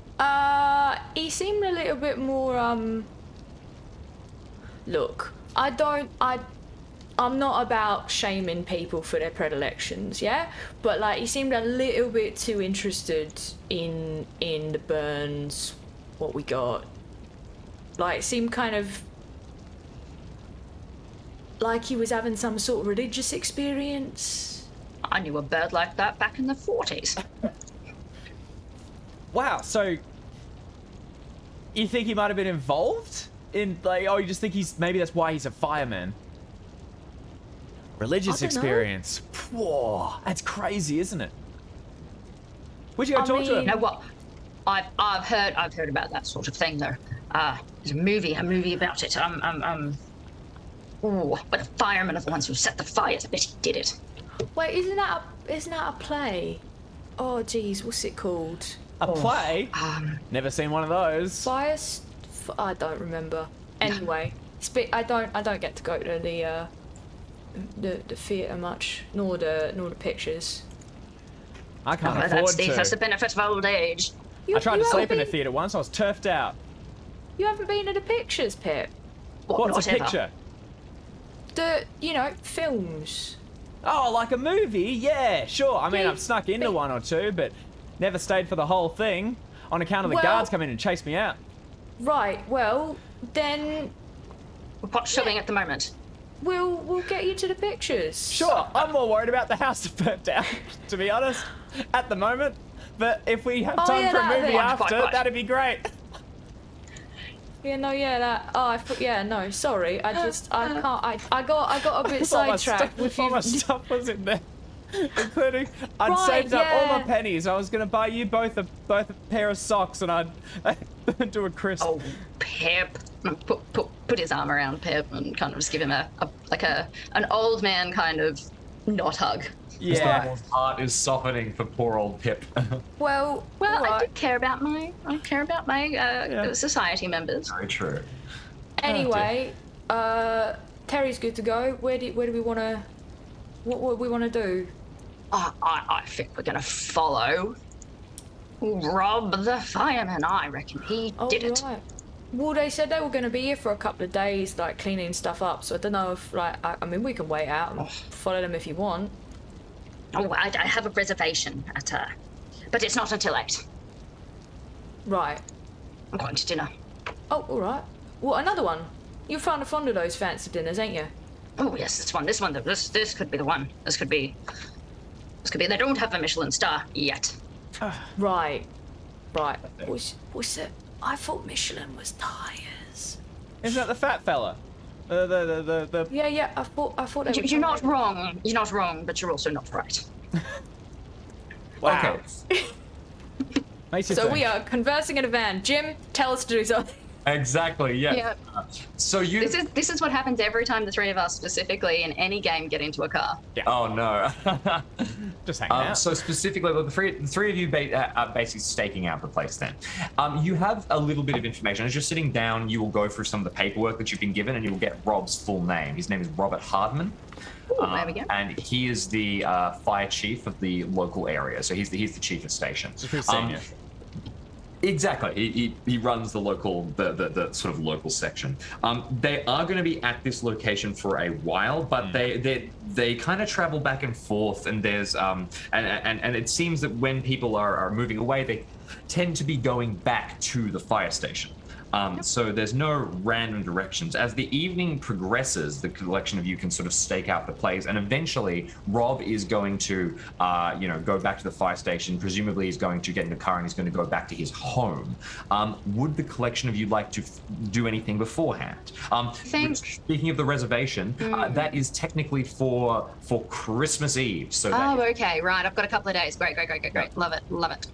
He seemed a little bit more, look, I'm not about shaming people for their predilections, yeah? But, like, he seemed a little bit too interested in the burns, what we got. Like, it seemed kind of like he was having some sort of religious experience. I knew a bird like that back in the 40s. Wow, so you think he might have been involved in like? Oh, you just think maybe that's why he's a fireman. Religious I dunno. experience. Whoa, that's crazy, isn't it? Would you go I talk to him? mean- You know what? I've heard about that sort of thing though. There's a movie about it. Ooh, but the firemen are the ones who set the fires. I bet he did it. Wait, isn't that a play? Oh, geez, what's it called? A play? Never seen one of those. I don't remember. Anyway, I don't get to go to the theatre much, nor the pictures. I can't afford That's the to. benefit of old age. I tried to haven't sleep in a been- theatre once. I was turfed out. You haven't been to the pictures, Pip. What's a Whatever. picture? Films. Oh, like a movie? Yeah, sure. I mean, Yeah, I've snuck into but- one or two, but never stayed for the whole thing on account of the Well- guards coming in and chased me out. Right. Well, then What's showing at the moment? we'll get you to the pictures. Sure, I'm more worried about the house that burnt down, to be honest, at the moment. But if we have Oh, time yeah, for a that movie thing. after, Quite. that'd be great. Yeah, no, yeah, that. Oh, I thought. Yeah, no, sorry. I can't. I got a bit sidetracked with all you. my stuff was in there, including I'd Right, saved up all my yeah. pennies. I was gonna buy you both a pair of socks, and I'd do a crisp. Oh, Pip. Put his arm around Pip and kind of just give him an old man kind of not hug. Yeah. His heart is softening for poor old Pip. Well, Well, I right. do care about my society members. Very true. Anyway, Terry's good to go. Where do we want to? What we want to do? I think we're gonna follow Rob the fireman. I reckon he did it. Right. Well, they said they were going to be here for a couple of days, like cleaning stuff up. So I don't know if, like, I mean, we can wait out and follow them if you want. Oh, I have a reservation at but it's not until 8. Right. I'm going to dinner. Oh, all right. Well, another one. You're fond of those fancy dinners, ain't you? Oh yes, this one. This could be the one. This could be. They don't have a Michelin star yet. Right. Right. What's it? I thought Michelin was tires. Isn't that the fat fella? The Yeah. I thought they were You're not tires. wrong. You're not wrong, but you're also not right. wow. Okay. Makes you So think. we are conversing in a van. Jim, tell us to do something. Exactly. Yeah. Yeah. So you. This is what happens every time the three of us, specifically in any game, get into a car. Oh no. Just hanging out. So specifically, well, the three of you are basically staking out the place. Then, you have a little bit of information. As you're sitting down, you will go through some of the paperwork that you've been given, and you will get Rob's full name. His name is Robert Hardman. Ooh, there we go. And he is the fire chief of the local area. So he's the chief of station. So pretty senior. Exactly. He runs the local, the sort of local section. They are going to be at this location for a while, but they kind of travel back and forth, and there's and it seems that when people are moving away, they tend to be going back to the fire station. So there's no random directions. As the evening progresses, the collection of you can sort of stake out the place, and eventually Rob is going to, go back to the fire station. Presumably he's going to get in the car and he's going to go back to his home. Would the collection of you like to do anything beforehand? Speaking of the reservation, that is technically for Christmas Eve. So Oh, okay, right. I've got a couple of days. Great. Love it.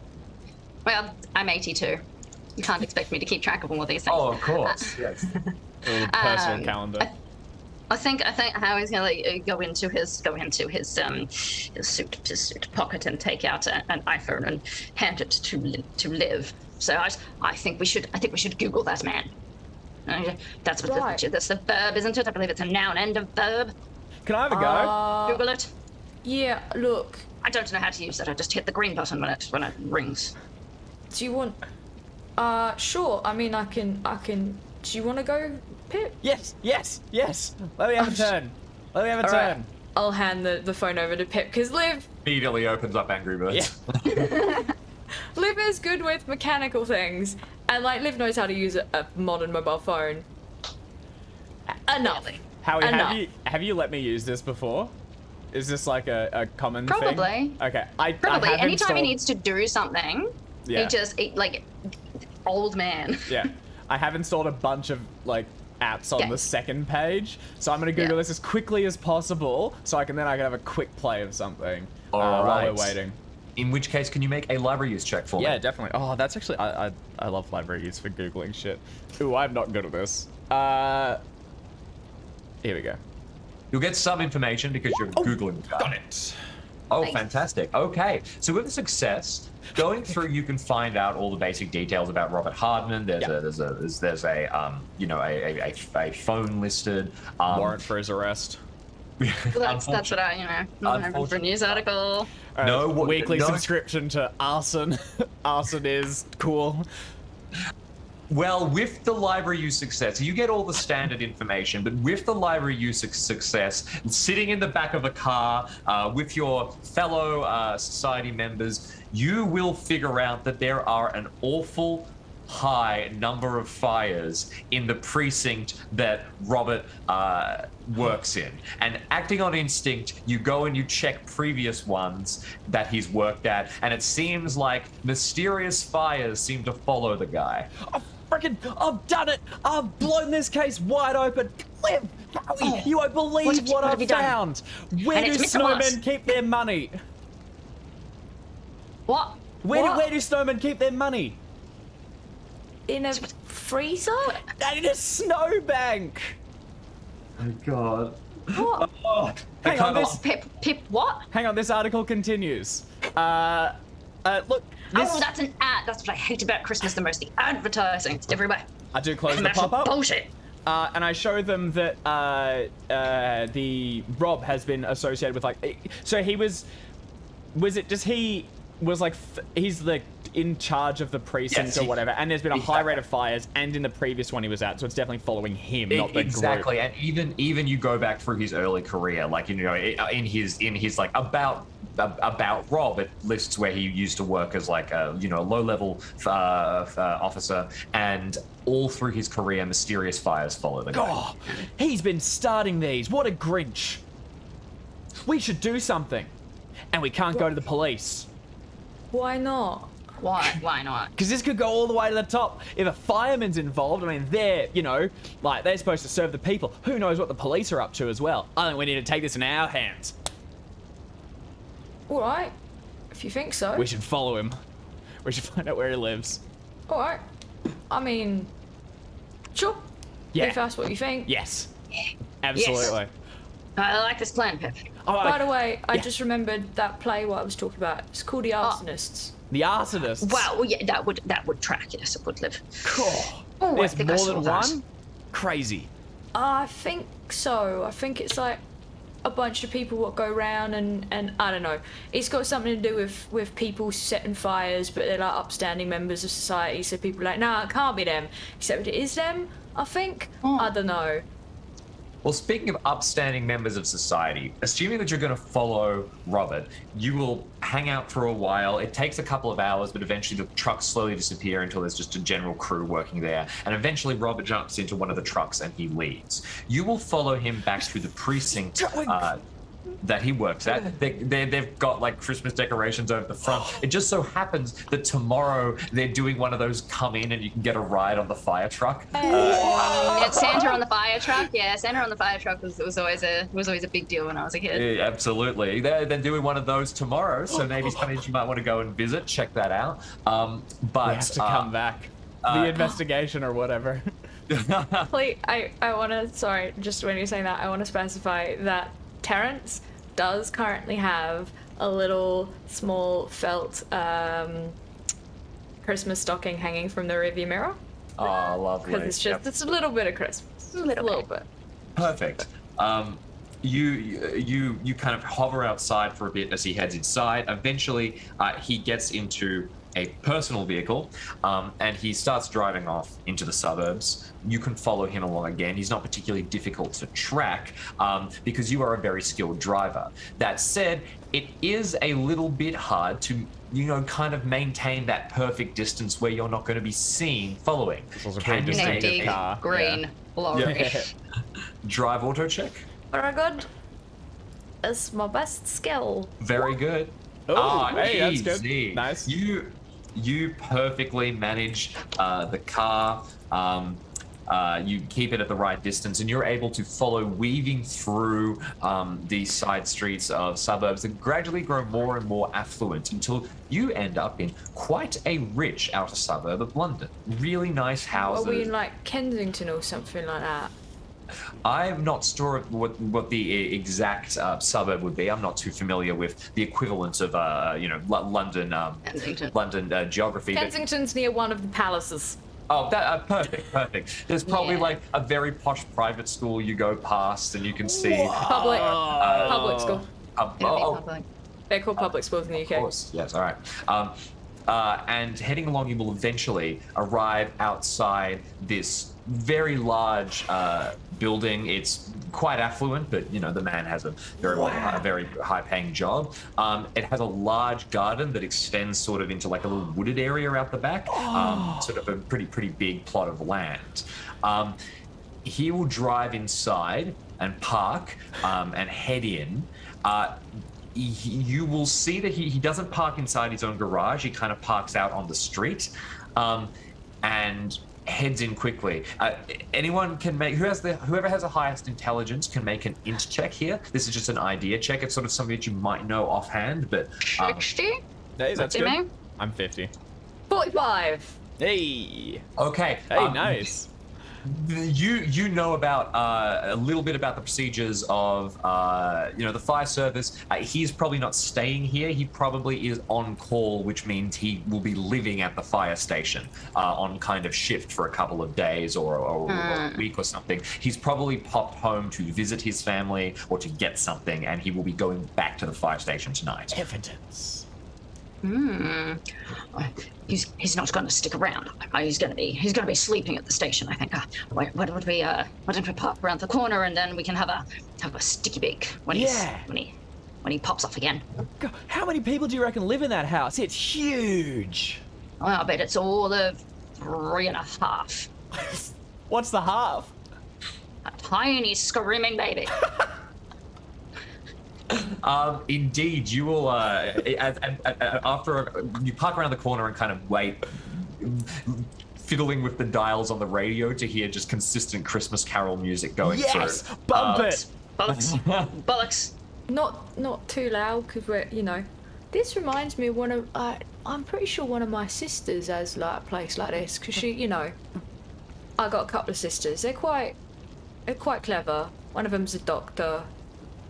Well, I'm 82. You can't expect me to keep track of all of these things. Oh, of course. Yes. A little personal calendar. I think Howie's gonna go into his suit pocket and take out an iPhone and hand it to Liv. So I think we should Google that man. That's what Right. that's the verb, isn't it? I believe it's a noun, end of verb. Can I have a go? Google it. Yeah. Look. I don't know how to use it. I just hit the green button when it rings. Do you want? Sure. I mean, I can. Do you want to go, Pip? Yes. Let me have a turn. Let me have a All turn. right. I'll hand the phone over to Pip because Liv Immediately opens up Angry Birds. Liv is good with mechanical things, and like Liv knows how to use a modern mobile phone. Enough. Howie, Enough. have you let me use this before? Is this like a common Probably. thing? Okay. Probably. I have Anytime installed... he needs to do something, Yeah. old man. Yeah. I have installed a bunch of like apps on the second page, so I'm gonna Google this as quickly as possible, so I can have a quick play of something while we're waiting. In which case, can you make a library use check for me? Yeah, definitely. Oh, that's actually I love library use for Googling shit. Ooh, I'm not good at this. Here we go. You'll get some information because you're Googling stuff. Got it. Oh, Nice. fantastic. Okay, so with the success, going through, you can find out all the basic details about Robert Hardman. There's a phone listed. Warrant for his arrest. Well, that's what I remember for a news article. Weekly subscription to Arson. Arson is cool. Well, with the library use success, you get all the standard information, but with the library use success, sitting in the back of a car with your fellow society members, you will figure out that there are an awful high number of fires in the precinct that Robert works in. And acting on instinct, you go and you check previous ones that he's worked at, and it seems like mysterious fires seem to follow the guy. Oh, freaking, I've done it. I've blown this case wide open. Cliff, Howie, you won't believe what have I've you done? found. Where And do it's Mr. Moss. snowmen keep their money? What? Where do snowmen keep their money? In a freezer? In a snowbank. Oh god. What? Oh, Hang on, this. Pip, what? Hang on, this article continues. Look. This, Oh, that's an ad. That's what I hate about Christmas the most. The advertising. It's everywhere. I do close the And that's pop-up. bullshit. And I show them that the Rob has been associated with like, so he was it just he was like he's the in charge of the precinct Yes, or whatever, and there's been a high exactly. rate of fires, and in the previous one he was at, so it's definitely following him, not the Exactly, group. and even you go back through his early career, like in his like about Rob, it lists where he used to work as like a low level officer, and all through his career, mysterious fires follow the guy. Oh, he's been starting these. What a Grinch. We should do something, and we can't go to the police. Why not? Why not? Because this could go all the way to the top. If a fireman's involved, I mean, they're, like, they're supposed to serve the people. Who knows what the police are up to as well? I think we need to take this in our hands. All right, if you think so. We should follow him. We should find out where he lives. All right. I mean, sure. Yeah. If that's what you think. Yes. Absolutely. I like this plan, Pip. Oh, By the way, I yeah. just remembered that play what I was talking about. It's called The Arsonists. The arsonists. Well, yeah, that would track. Yes, it would live. Cool. Oh, I There's think I more saw than that. one? Crazy. I think so. I think it's like a bunch of people what go around and I don't know. It's got something to do with people setting fires, but they're like upstanding members of society. So people are like, nah, it can't be them. Except it is them, I think. I don't know. Well, speaking of upstanding members of society, assuming that you're going to follow Robert, you will hang out for a while. It takes a couple of hours, but eventually the trucks slowly disappear until there's just a general crew working there. And eventually Robert jumps into one of the trucks and he leaves. You will follow him back through the precinct that he works at. They've got like Christmas decorations over the front. It just so happens that tomorrow they're doing one of those come in and you can get a ride on the fire truck. It's Santa on the fire truck. Yeah, Santa on the fire truck was always a big deal when I was a kid. Yeah, absolutely. They're doing one of those tomorrow, so maybe something you might want to go and visit. Check that out. But We have to come back. The investigation or whatever. Please, I want to, sorry, just when you're saying that, I want to specify that Terrence does currently have a little small felt Christmas stocking hanging from the rearview mirror. Oh, lovely. Because it's just, it's a little bit of Christmas. Just a little bit. Perfect. You kind of hover outside for a bit as he heads inside. Eventually, he gets into a personal vehicle, and he starts driving off into the suburbs. You can follow him along again. He's not particularly difficult to track because you are a very skilled driver. That said, it is a little bit hard to, kind of maintain that perfect distance where you're not going to be seen following. This was a Can pretty you make distinctive a car. Green lorry. drive auto check? Very good. It's my best skill. Very good. Oh, hey, that's good. easy. Nice. You perfectly manage the car. You keep it at the right distance, and you're able to follow, weaving through these side streets of suburbs that gradually grow more and more affluent until you end up in quite a rich outer suburb of London. Really nice houses. Are we in like Kensington or something like that? I'm not sure what the exact suburb would be. I'm not too familiar with the equivalent of London Kensington. London geography. but- Kensington's near one of the palaces. Oh, that perfect. There's probably Yeah. like a very posh private school you go past, and you can see. Public school. It'll be Oh, public. They're called public schools in the of UK. course. Yes. All right. And heading along, you will eventually arrive outside this very large building. It's quite affluent, but the man has a very high-paying job. It has a large garden that extends sort of into like a little wooded area out the back, sort of a pretty big plot of land. He will drive inside and park and head in. You will see that he doesn't park inside his own garage. He kind of parks out on the street, and heads in quickly. Anyone can make whoever has the highest intelligence can make an int check here. This is just an idea check. It's sort of something that you might know offhand, but 60? Hey, that's good. Name? I'm 50. 45. Hey. Okay. Hey, nice. You know about a little bit about the procedures of the fire service. He's probably not staying here. He probably is on call, which means he will be living at the fire station on kind of shift for a couple of days or a week or something. He's probably popped home to visit his family or to get something, and he will be going back to the fire station tonight. Evidence. He's not going to stick around. He's going to be sleeping at the station, I think. Why don't we pop around the corner and then we can have a sticky beak when he pops off again. God, how many people do you reckon live in that house? It's huge. Well, I bet it's all of 3.5. What's the half? A tiny screaming baby. Indeed, you will. After you park around the corner and kind of wait, fiddling with the dials on the radio to hear just consistent Christmas Carol music going through. Yes, bump it. Bollocks. Not too loud, because we're, This reminds me of one of, I'm pretty sure one of my sisters has like a place like this, because she, I got a couple of sisters. They're quite clever. One of them's a doctor.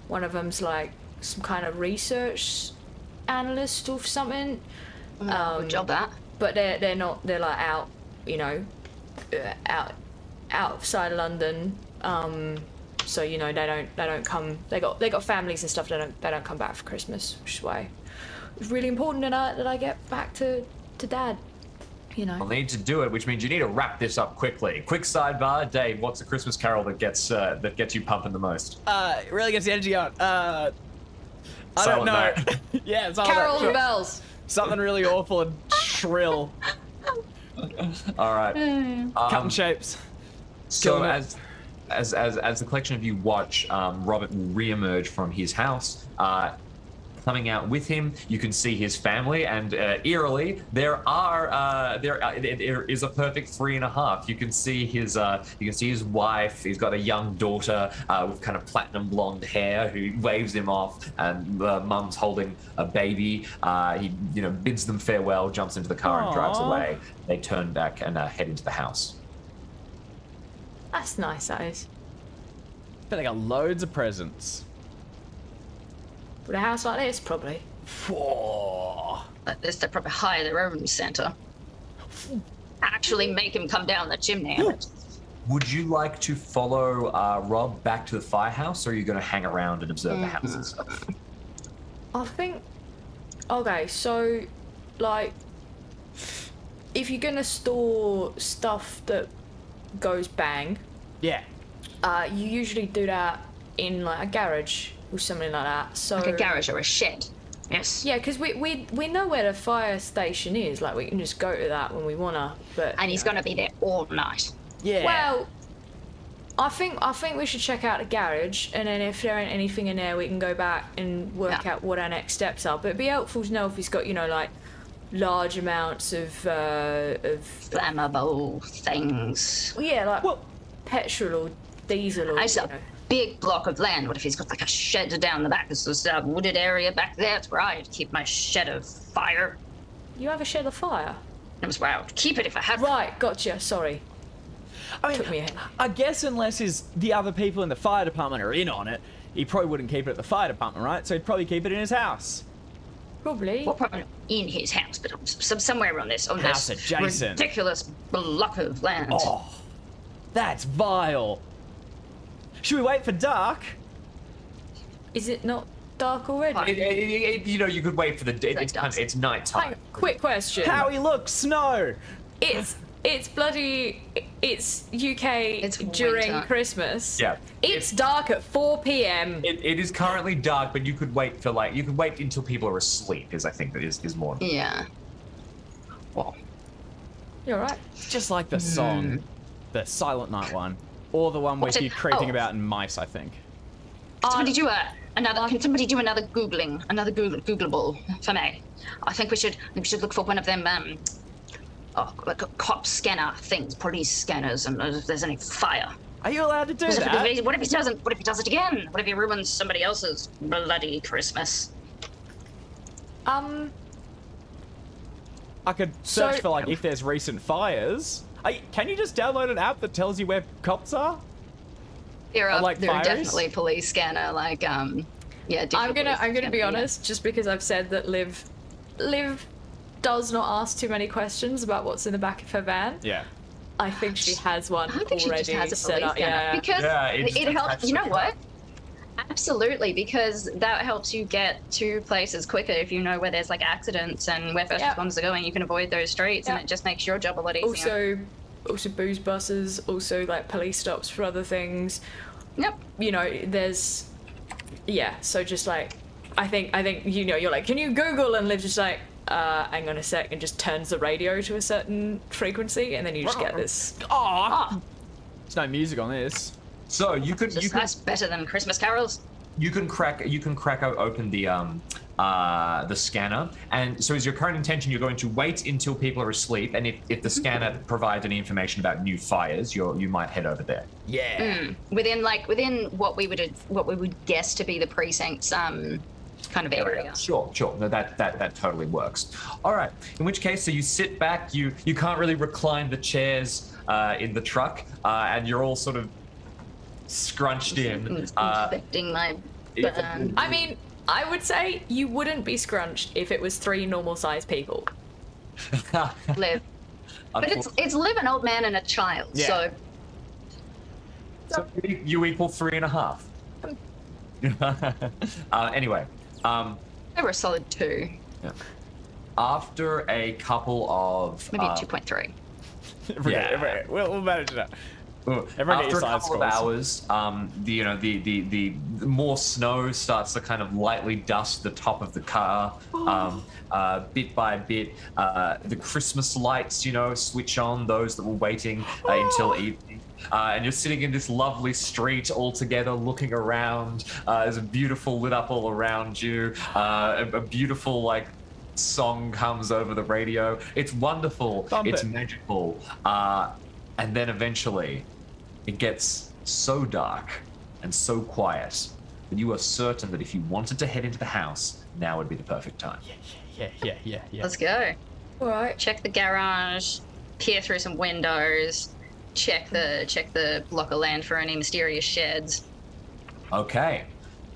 One of them's like some kind of research analyst or something. Good job, that. But they're not. They're like out, outside of London. So they don't come. They got families and stuff. They don't come back for Christmas, which is why it's really important that I get back to Dad. I'll need to do it, which means you need to wrap this up quickly. Quick sidebar, Dave. What's the Christmas Carol that gets you pumping the most? It really gets the energy on. I don't Silent know. Night. Yeah, it's all Carol and bells. Something really awful and shrill. All right. Cutting shapes. So as the collection of you watch, Robert will re-emerge from his house. Coming out with him, you can see his family, and eerily, there is a perfect 3.5. You can see his wife. He's got a young daughter with kind of platinum blonde hair who waves him off, and mum's holding a baby. He bids them farewell, jumps into the car and drives away. They turn back and head into the house. That's nice, that is. But they got loads of presents. With a house like this, probably. Like this, they probably hire their own Santa. Actually make him come down the chimney. Would you like to follow Rob back to the firehouse, or are you going to hang around and observe the house and stuff? I think... Okay, so, like... If you're going to store stuff that goes bang... Yeah. You usually do that in, like, a garage or something like that. So like a garage or a shed. Yes. Yeah, because we know where the fire station is. Like, we can just go to that when we wanna. But and he's gonna be there all night. Yeah. Well, I think we should check out the garage, and then if there ain't anything in there, we can go back and work out what our next steps are. But it'd be helpful to know if he's got, like, large amounts of flammable things. Yeah, like petrol or diesel or. Big block of land. What if he's got like a shed down the back? This is a wooded area back there. That's where I'd keep my shed of fire. You have a shed of fire? That was where I would keep it if I had. Right, gotcha. Sorry. I mean, I guess unless the other people in the fire department are in on it, he probably wouldn't keep it at the fire department, right? So he'd probably keep it in his house. Probably. Well, probably not in his house, but somewhere on this house adjacent. Ridiculous block of land. Oh, that's vile. Should we wait for dark? Is it not dark already? You could wait for the day. It's nighttime. Quick question. Howie, look, snow. It's bloody. It's UK during winter. Christmas. Yeah. It's dark at 4 p.m. It is currently dark, but you could wait until people are asleep. I think that is more. Yeah. Well. You're right. It's just like the song, the Silent Night one, or the one with you creeping about in mice, I think. Somebody do another. Can somebody do another Googleable for me? I think we should look for one of them like a cop scanner things, police scanners, and if there's any fire. Are you allowed to do that? What if he doesn't? What if he does it again? What if he ruins somebody else's bloody Christmas? I could search for like if there's recent fires. Can you just download an app that tells you where cops are? There are like fires? definitely police scanner yeah. I'm gonna be honest, just because I've said that Liv does not ask too many questions about what's in the back of her van. Yeah. I think she has one I think already she just has a set police up. scanner Yeah. because it helps. You know what? Absolutely, because that helps you get to places quicker if you know where there's like accidents and where first responders are going. You can avoid those streets, and it just makes your job a lot easier. Also booze buses, also like police stops for other things. Yep. You know, there's so just like I think you know, you're like, can you Google, and Liv's just like hang on a sec, and just turns the radio to a certain frequency, and then you just get this. There's no music on this. So That's better than Christmas carols. You can crack open the scanner, and so is your current intention you're going to wait until people are asleep, and if the scanner provides any information about new fires, you might head over there. Yeah. Within what we would guess to be the precinct's kind of area. Sure. No, that totally works. All right. In which case, so you sit back. You can't really recline the chairs in the truck, and you're all sort of scrunched in. Inspecting my burn. I mean, I would say you wouldn't be scrunched if it was 3 normal-sized people. Liv. But it's Liv, an old man, and a child. Yeah. So you equal 3.5. Anyway. They were a solid 2. Yeah. After a couple of maybe 2.3. We'll manage that. After a couple of hours, the more snow starts to kind of lightly dust the top of the car. Bit by bit, the Christmas lights, switch on, those that were waiting until evening. And you're sitting in this lovely street all together, looking around. There's a beautiful lit up all around you. A beautiful song comes over the radio. It's wonderful. It's magical. And then eventually, it gets so dark and so quiet that you are certain that if you wanted to head into the house, now would be the perfect time. Yeah. Let's go. All right. Check the garage, peer through some windows, check the block of land for any mysterious sheds. Okay.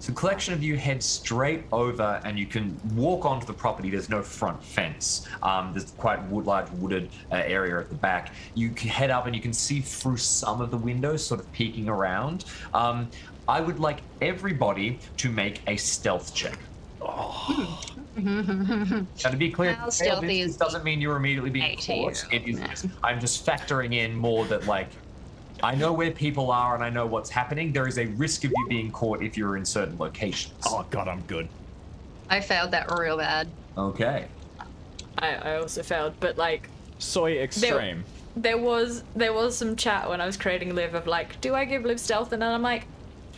So collection of you head straight over, and you can walk onto the property. There's no front fence. There's quite large wooded area at the back. You can head up and you can see through some of the windows, sort of peeking around. I would like everybody to make a stealth check. Now, to be clear, this doesn't mean you're immediately being caught. It is. I'm just factoring in more that I know where people are and I know what's happening. There is a risk of you being caught if you're in certain locations. Oh god, I'm good. I failed that real bad. Okay. I also failed, but Soy extreme. There was some chat when I was creating Liv of do I give Liv stealth? And then I'm like,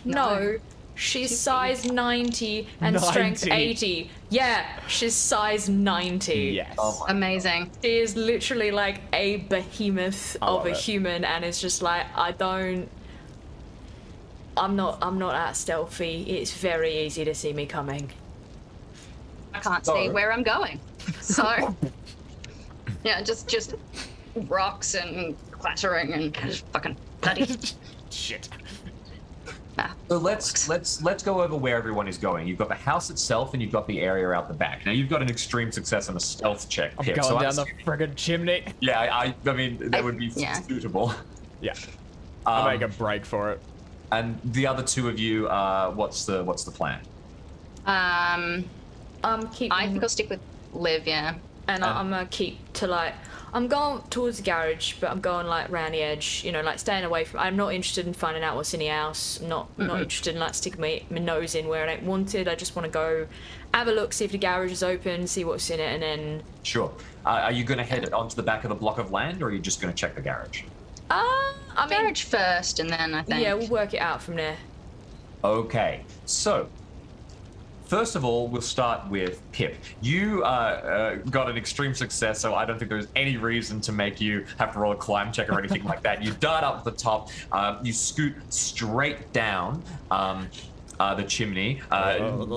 no. She's size 90 and strength 80. Yeah, she's size 90. Yes. Oh Amazing. She is literally a behemoth of a human, and it's just I'm not that stealthy. It's very easy to see me coming. I can't see where I'm going. So yeah, just rocks and clattering and just fucking bloody shit. So let's go over where everyone is going. You've got the house itself, and you've got the area out the back. Now you've got an extreme success on a stealth check. I'm going down the friggin' chimney. Yeah, I mean that would be suitable. Yeah, I'll make a break for it. And the other two of you, what's the plan? I think I'll stick with Liv. Yeah, and I'm gonna keep to I'm going towards the garage, but I'm going around the edge, staying away from. I'm not interested in finding out what's in the house. Not interested in sticking my nose in where I don't want it. I just want to go have a look, see if the garage is open, see what's in it, and then. Sure. Are you going to head onto the back of the block of land, or are you just going to check the garage? Garage first, and then I think. Yeah, we'll work it out from there. Okay. So, First of all, we'll start with Pip. You got an extreme success, so I don't think there's any reason to make you have to roll a climb check or anything like that. You dart up the top, you scoot straight down the chimney.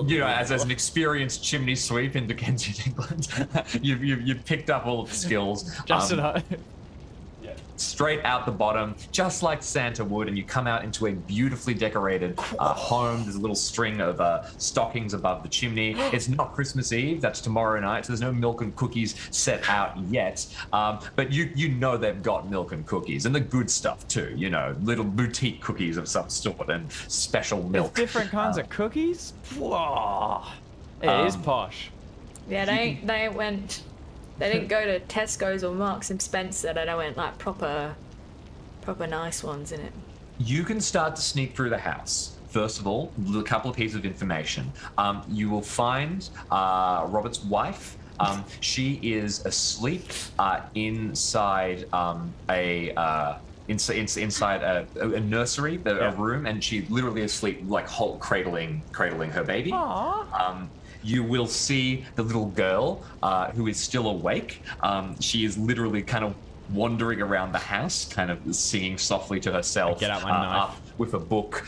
You know, as an experienced chimney sweep in Dickensian England, you've picked up all of the skills. Straight out the bottom, just like Santa would, and you come out into a beautifully decorated home. There's a little string of stockings above the chimney. It's not Christmas Eve, that's tomorrow night, so there's no milk and cookies set out yet. But you know they've got milk and cookies, and the good stuff too, you know, little boutique cookies of some sort and special milk. There's different kinds of cookies? Whoa. It is posh. Yeah, they didn't go to Tesco's or Marks and Spencer. They went like proper nice ones in it. You can start to sneak through the house. First of all, a couple of pieces of information. You will find Robert's wife. She is asleep inside inside a nursery, a room, and she literally is asleep, like cradling her baby. Aww. You will see the little girl who is still awake. She is literally kind of wandering around the house, kind of singing softly to herself. Get out my knife. With a book.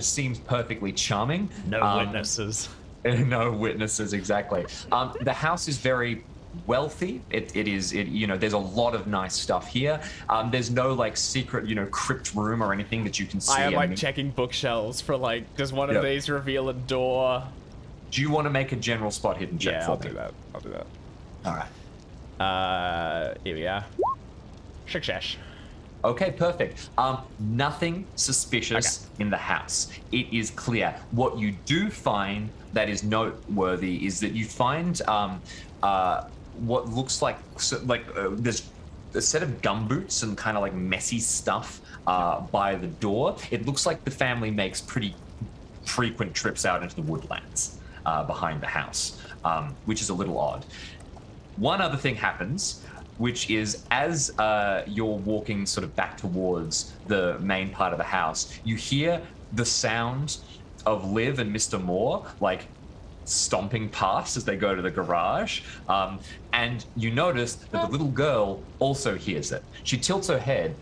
Seems perfectly charming. No witnesses. No witnesses, exactly. The house is very wealthy. It you know, there's a lot of nice stuff here. There's no like secret, you know, crypt room or anything that you can see. I am like checking bookshelves for like, does one of these reveal a door? Do you want to make a general spot hidden check for me? I'll do that. All right. Here we are. Success. Okay, perfect. Nothing suspicious in the house. It is clear. What you do find that is noteworthy is that you find what looks like there's a set of gumboots and kind of like messy stuff by the door. It looks like the family makes pretty frequent trips out into the woodlands behind the house, which is a little odd. One other thing happens, which is as you're walking sort of back towards the main part of the house, you hear the sound of Liv and Mr. Moore, like stomping past as they go to the garage, and you notice that the little girl also hears it. She tilts her head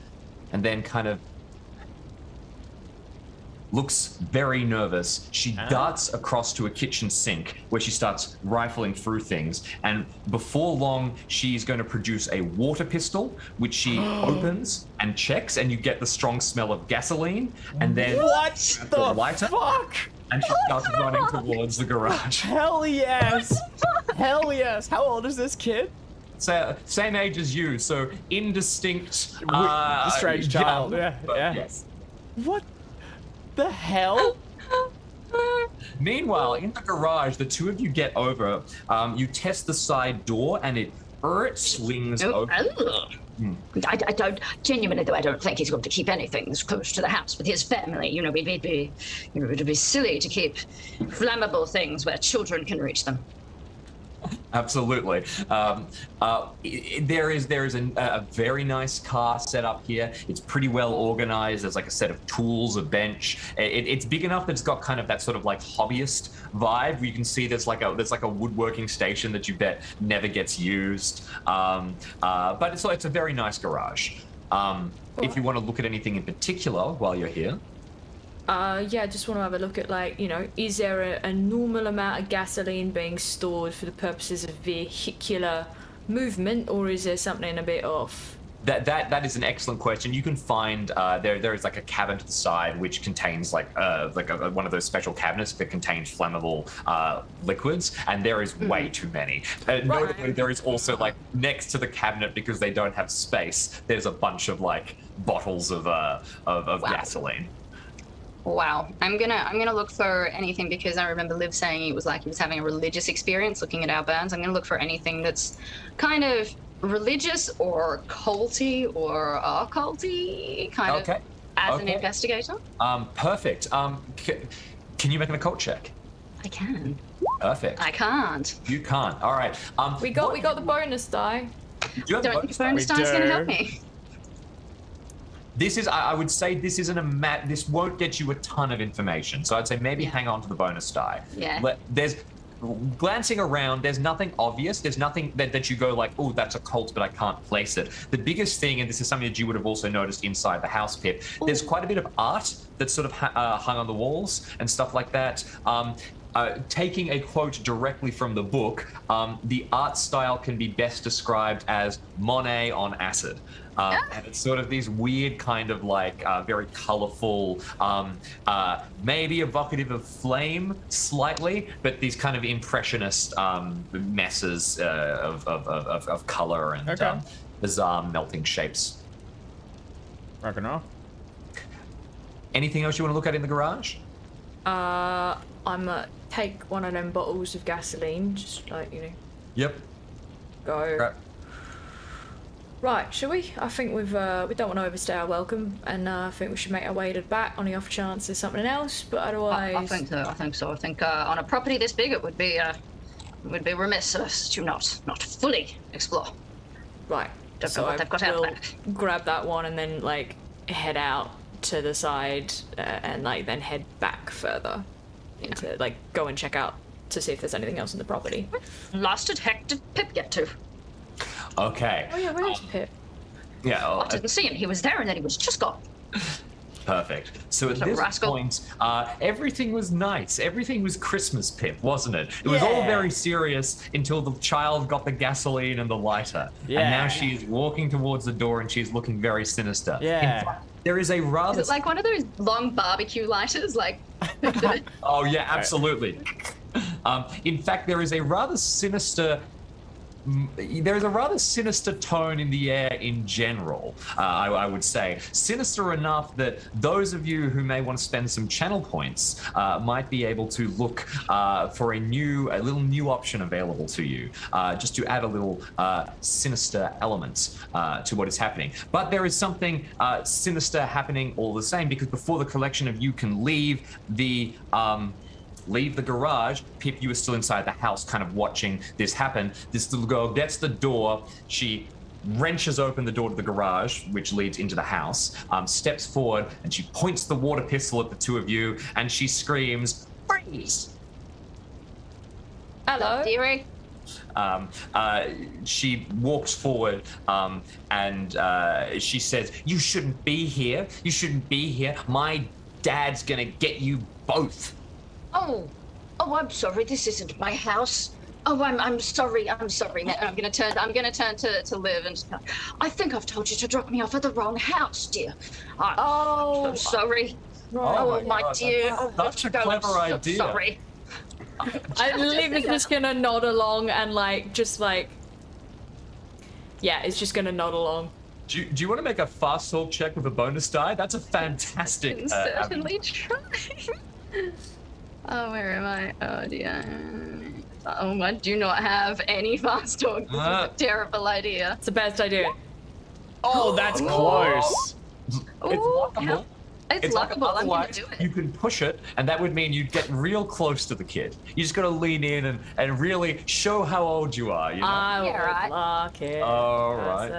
and then kind of looks very nervous. She darts across to a kitchen sink where she starts rifling through things, and before long she's going to produce a water pistol, which she opens and checks, and you get the strong smell of gasoline, and then what the lighter, fuck? and she starts running towards the garage. Hell yes! Hell yes! How old is this kid? So, same age as you, so indistinct. Strange child. young, Yeah. Yes. What the hell? Meanwhile, in the garage, the two of you get over. You test the side door, and it swings open. I don't genuinely, though. I don't think he's going to keep anything this close to the house with his family. You know, it'd be silly to keep flammable things where children can reach them. Absolutely. There is a very nice car set up here. It's pretty well organized. There's like a set of tools, a bench. It's big enough that it's got kind of that sort of like hobbyist vibe. Where you can see there's like a woodworking station that you bet never gets used. But it's a very nice garage. If you want to look at anything in particular while you're here. Yeah, I just want to have a look at, like, you know, is there a normal amount of gasoline being stored for the purposes of vehicular movement, or is there something a bit off? That is an excellent question. You can find there is like a cabin to the side which contains like one of those special cabinets that contains flammable liquids, and there is way too many. Notably, there is also like next to the cabinet, because they don't have space, there's a bunch of like bottles of gasoline. Wow. I'm gonna look for anything, because I remember Liv saying it was like he was having a religious experience looking at our burns. I'm gonna look for anything that's kind of religious or culty or occulty kind of as an investigator. Perfect. Can you make an occult check? I can. Perfect. I can't. You can't. All right. We got the bonus die. You have Don't think bonus die is gonna help me. This is, I would say, this isn't this won't get you a ton of information. So I'd say maybe hang on to the bonus die. Yeah. There's glancing around, there's nothing obvious. There's nothing that you go like, oh, that's a cult, but I can't place it. The biggest thing, and this is something that you would have also noticed inside the house, Pip, there's quite a bit of art that's sort of hung on the walls and stuff like that. Taking a quote directly from the book, the art style can be best described as Monet on acid. And it's sort of these weird kind of like very colorful, maybe evocative of flame slightly, but these kind of impressionist messes of color and bizarre melting shapes. Rockin' off. Anything else you want to look at in the garage? I'm gonna take one of them bottles of gasoline, just like, you know. Yep. Go. Right, shall we? I think we don't want to overstay our welcome, and I think we should make our way to the back on the off chance there's something else. But otherwise, I think so. I think on a property this big, it would be remiss of us to not fully explore. Right. So what they've got out back. Grab that one and then like head out to the side and like then head back further into like go and check out to see if there's anything else in the property. Last did heck did Pip get to? Okay. Oh yeah, where's Pip? Yeah. I didn't see him. He was there and then he was just gone. Perfect. So at this point, everything was nice. Everything was Christmas, Pip, wasn't it? It was all very serious until the child got the gasoline and the lighter. Yeah. And now she is walking towards the door and she's looking very sinister. Yeah. In fact, there is a rather... Is it like one of those long barbecue lighters? Like... Oh, yeah, absolutely. In fact, there is a rather sinister... There is a rather sinister tone in the air in general, I would say. Sinister enough that those of you who may want to spend some channel points might be able to look for a little new option available to you, just to add a little sinister element to what is happening. But there is something sinister happening all the same, because before the collection of you can leave the garage, Pip, you were still inside the house kind of watching this happen. This little girl gets the door, she wrenches open the door to the garage, which leads into the house, steps forward, and she points the water pistol at the two of you, and she screams, "Freeze!" Hello, dearie. She walks forward and she says, "You shouldn't be here. You shouldn't be here. My dad's gonna get you both." Oh, I'm sorry. This isn't my house. Oh, I'm sorry. I'm sorry. Now I'm gonna turn to Liv and I think I've told you to drop me off at the wrong house, dear. I'm sorry. Oh my God, dear. That's such a clever idea. Sorry. Liv is just gonna nod along and like just like it's just gonna nod along. Do you want to make a fast talk check with a bonus die? That's a fantastic. I can certainly try. Oh, where am I? Oh dear. Oh, I do not have any fast talk. This is a terrible idea. It's the best idea. Oh, that's close. It's lockable. I'm gonna do it. You can push it, and that would mean you'd get real close to the kid. You just gotta lean in and really show how old you are, you know? I would lock it. All right.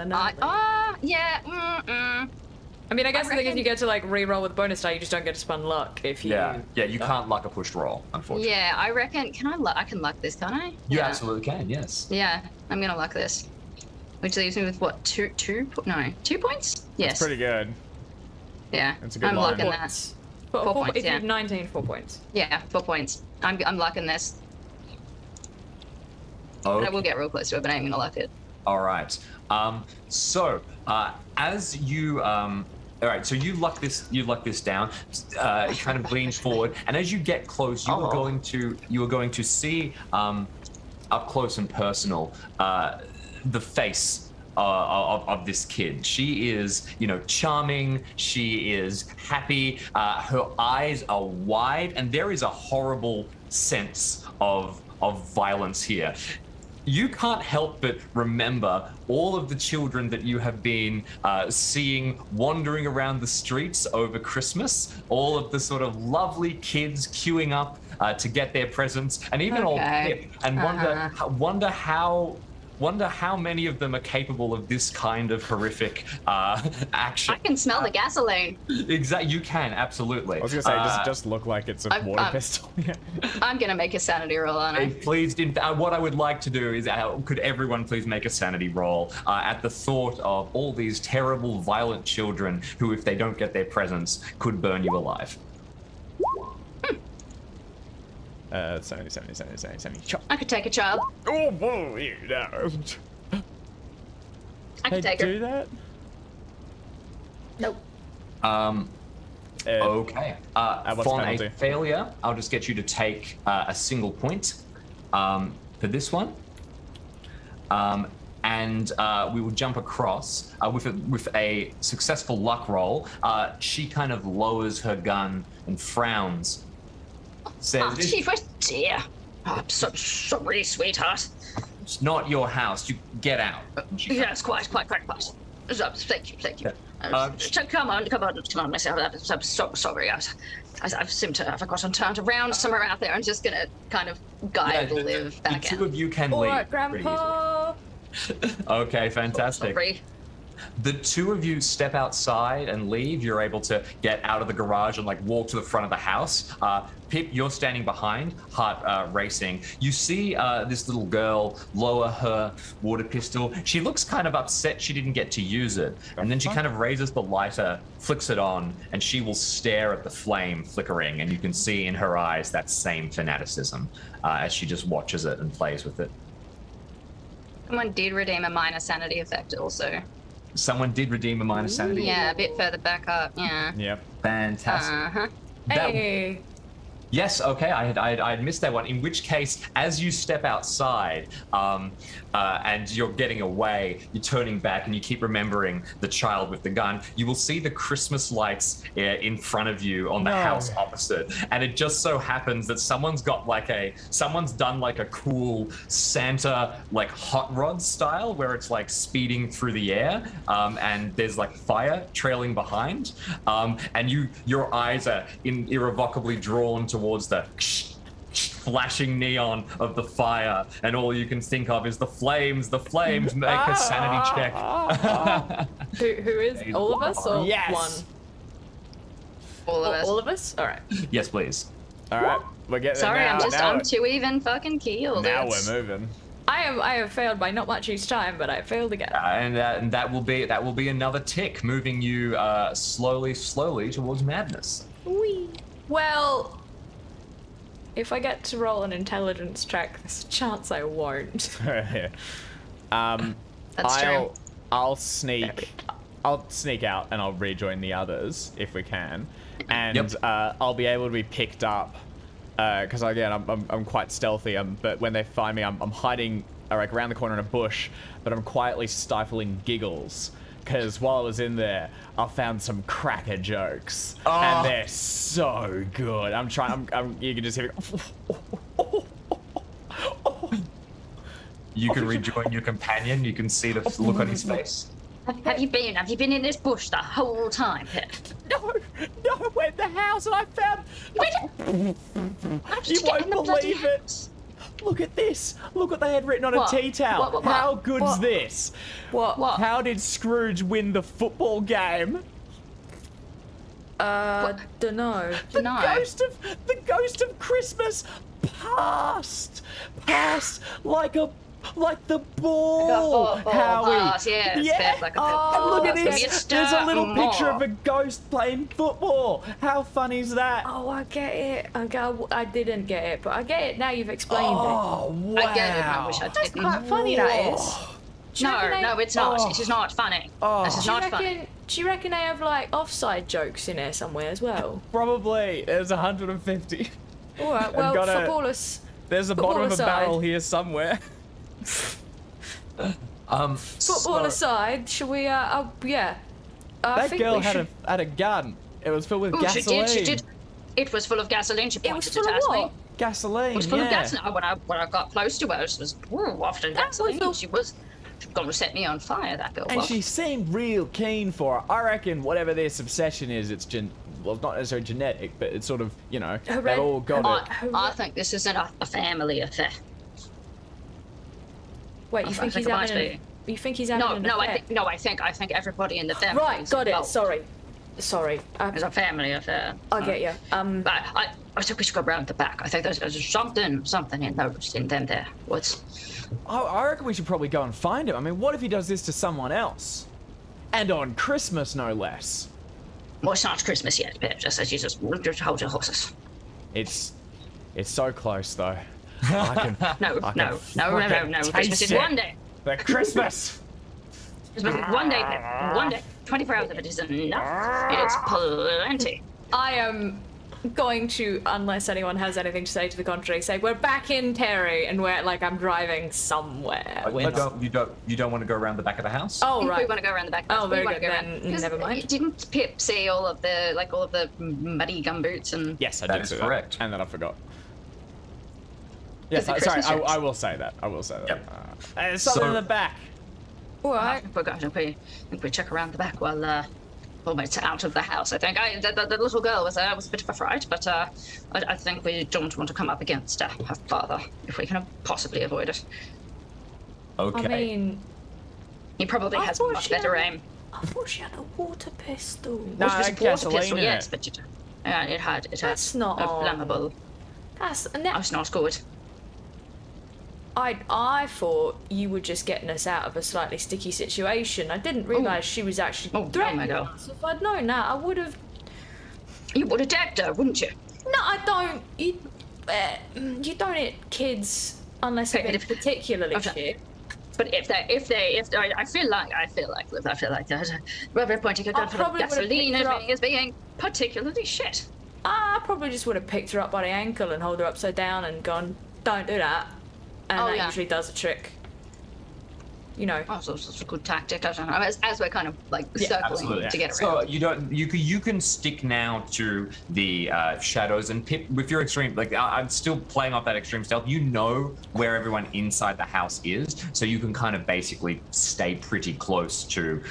I mean, I guess the thing is you get to like re-roll with bonus die, you just don't get to spun luck if you... Yeah, you can't luck a pushed roll, unfortunately. Yeah, I reckon, I can luck this, can't I? You absolutely can, yes. Yeah, I'm gonna luck this. Which leaves me with what, 2 points? Yes. That's pretty good. Yeah, That's a good I'm line. lucking that. 4 points, if yeah. you have 19, 4 points. Yeah, 4 points. I'm lucking this. Okay. I will get real close to it, but I ain't gonna luck it. All right. As you all right, so you luck this down, kind of lean forward, and as you get close, you are going to see up close and personal the face of this kid. She is, charming. She is happy. Her eyes are wide, and there is a horrible sense of violence here. You can't help but remember all of the children that you have been seeing wandering around the streets over Christmas, all of the sort of lovely kids queuing up to get their presents, and even old Pip, and wonder how wonder how many of them are capable of this kind of horrific action. I can smell the gasoline. Exactly, you can, absolutely. I was gonna say, does it just look like it's a water pistol? I'm gonna make a sanity roll on it. Please, what I would like to do is, could everyone please make a sanity roll at the thought of all these terrible, violent children who, if they don't get their presents, could burn you alive. 70. Chop. I could take a child. Oh, whoa, you know. I could take her. do that? Nope. Okay. what's For penalty? a failure, I'll just get you to take a single point for this one. And we will jump across with a successful luck roll. She kind of lowers her gun and frowns. Says, Oh, gee, dear. Oh, I'm so sorry, sweetheart. it's not your house. You get out. Yes, quite. Thank you. Come on, miss. I'm so sorry. I seem to have gotten turned around somewhere out there. I'm just gonna kind of guide Liv back the in. two of you can All leave. right, Grandpa. Okay, fantastic. Sorry. The two of you step outside and leave. You're able to get out of the garage and like walk to the front of the house. Pip, you're standing behind, heart racing. You see this little girl lower her water pistol. She looks kind of upset she didn't get to use it. And then she kind of raises the lighter, flicks it on, and she will stare at the flame flickering. And you can see in her eyes that same fanaticism as she just watches it and plays with it. Someone did redeem a minor sanity effect also. Someone did redeem a minor sanity. Yeah, a bit further back up. Yeah. Yep. Fantastic. Uh-huh. Hey. Yes, okay, I had missed that one. In which case, as you step outside and you're getting away, you're turning back and you keep remembering the child with the gun, you will see the Christmas lights in front of you on the house opposite. And it just so happens that someone's done like a cool Santa, like hot rod style, where it's like speeding through the air and there's like fire trailing behind. And your eyes are irrevocably drawn towards the flashing neon of the fire, and all you can think of is the flames. The flames. Make a sanity check. Who is all of us or Yes. one? All of us. All of us? All right. Yes, please. All right, we're getting Sorry, there now. I'm too even fucking keeled. Now It's- we're moving. I have failed by not much each time, but I failed again. And that will be another tick, moving you slowly towards madness. Whee. Well, if I get to roll an intelligence check, there's a chance I won't. That's true. I'll sneak out and I'll rejoin the others if we can, and I'll be able to be picked up because again I'm quite stealthy. But when they find me, I'm hiding like around the corner in a bush, but I'm quietly stifling giggles. Because while I was in there, I found some cracker jokes, and they're so good. You can just hear me. You can rejoin your companion. You can see the look on his face. Have you been in this bush the whole time, Pip? No, I went in the house and I found. You won't believe it. Look at this. Look what they had written on What? a tea towel. What? How good's What? this? What? How did Scrooge win the football game? Dunno. The ghost of Christmas passed like the ball. Howie. Yeah. Like a And look at Give me a this. star There's a little more. picture of a ghost playing football. How fun is that? Oh, I get it. I didn't get it, but I get it now. You've explained it. Oh, wow. I get it. I wish I That's didn't. quite funny. That is. Do you reckon No, it's not. This is not funny. This is Do you not funny. reckon? Do you reckon they have like offside jokes in there somewhere as well? Probably. There's 150. All right. Well, got a- footballers. There's a Football bottom of a aside. barrel here somewhere. Football aside, shall we? Yeah. I That think girl we should. had a gun. It was filled with Ooh, gasoline. she did. It was full of gasoline. She It was pointed full it of at what? me. Gasoline. It was full of yeah. gasoline. When I got close to her, she was wafting That was gasoline. the- She was going to set me on fire. That girl And was. she seemed real keen for it. I reckon whatever this obsession is, it's well, not necessarily genetic, but it's sort of, you know, they've all got it. I think this is a family affair. Wait, you think he's having an... You think he's having an affair? I think everybody in the family. Right, got it. Sorry. It's a family affair. I get you. But I think we should go around the back. I think there's something in them there. I reckon we should probably go and find him. I mean, what if he does this to someone else? And on Christmas, no less. Well, it's not Christmas yet, but just hold your horses. It's so close, though. No. Christmas is one day. The Christmas! Christmas is one day. 24 hours of it is enough. It's plenty. I am going to, unless anyone has anything to say to the contrary, say we're back in Terry and we're like I'm driving somewhere. You don't want to go around the back of the house? Oh right. We want to go around the back. Oh, very good. Then never mind. Didn't Pip see all of the muddy gumboots and? Yes, I did. That is correct. And then I forgot. Yes, sorry. I will say that. Yep. There's something in the back. All right. I think we check around the back while it's out of the house. I think the little girl was a bit of a fright, but I think we don't want to come up against her father if we can possibly avoid it. Okay. I mean, he probably has much better aim. I thought she had a water pistol. No, it was a water pistol, in yes, it. but it had That's not a flammable. That's not good. I thought you were just getting us out of a slightly sticky situation. I didn't realise she was actually threatening us. If I'd known that, I would have... You would have attacked her, wouldn't you? No, I don't. You don't hit kids unless they're particularly shit. But if I feel like that rubber pointing a gun full of gasoline is being particularly shit. I probably just would have picked her up by the ankle and hold her upside down and gone, don't do that. And that usually does the trick. You know. Oh, so it's a good tactic. I don't know. As we're kind of like circling to get around. So you can stick now to the shadows, and Pip, with your extreme, like I'm still playing off that extreme stealth. You know where everyone inside the house is, so you can kind of basically stay pretty close to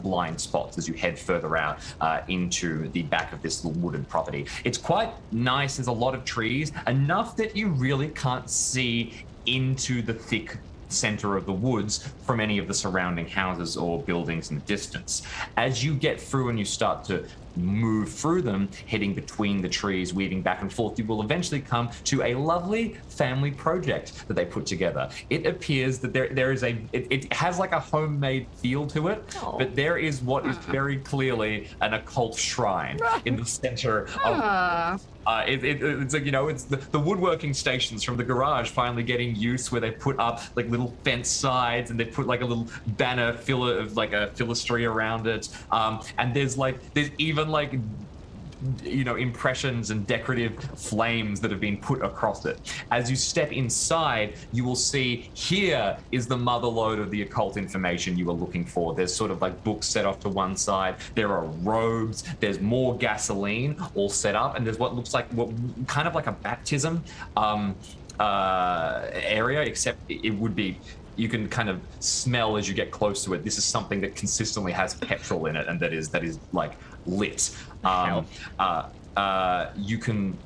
blind spots as you head further out into the back of this little wooded property. It's quite nice. There's a lot of trees, enough that you really can't see into the thick center of the woods from any of the surrounding houses or buildings in the distance. As you get through and you start to move through them, heading between the trees, weaving back and forth, you will eventually come to a lovely family project that they put together. It appears that there is it has like a homemade feel to it, but there is what is very clearly an occult shrine in the center of it's like, you know, it's the woodworking stations from the garage finally getting use, where they put up like little fence sides and they put like a little banner of like a philistry around it, and there's even like, you know, impressions and decorative flames that have been put across it. As you step inside, you will see here is the motherlode of the occult information you were looking for. There's sort of like books set off to one side, there are robes, there's more gasoline all set up, and there's what looks like kind of like a baptism area, except it would be, you can kind of smell as you get close to it, this is something that consistently has petrol in it and that is like lit. You can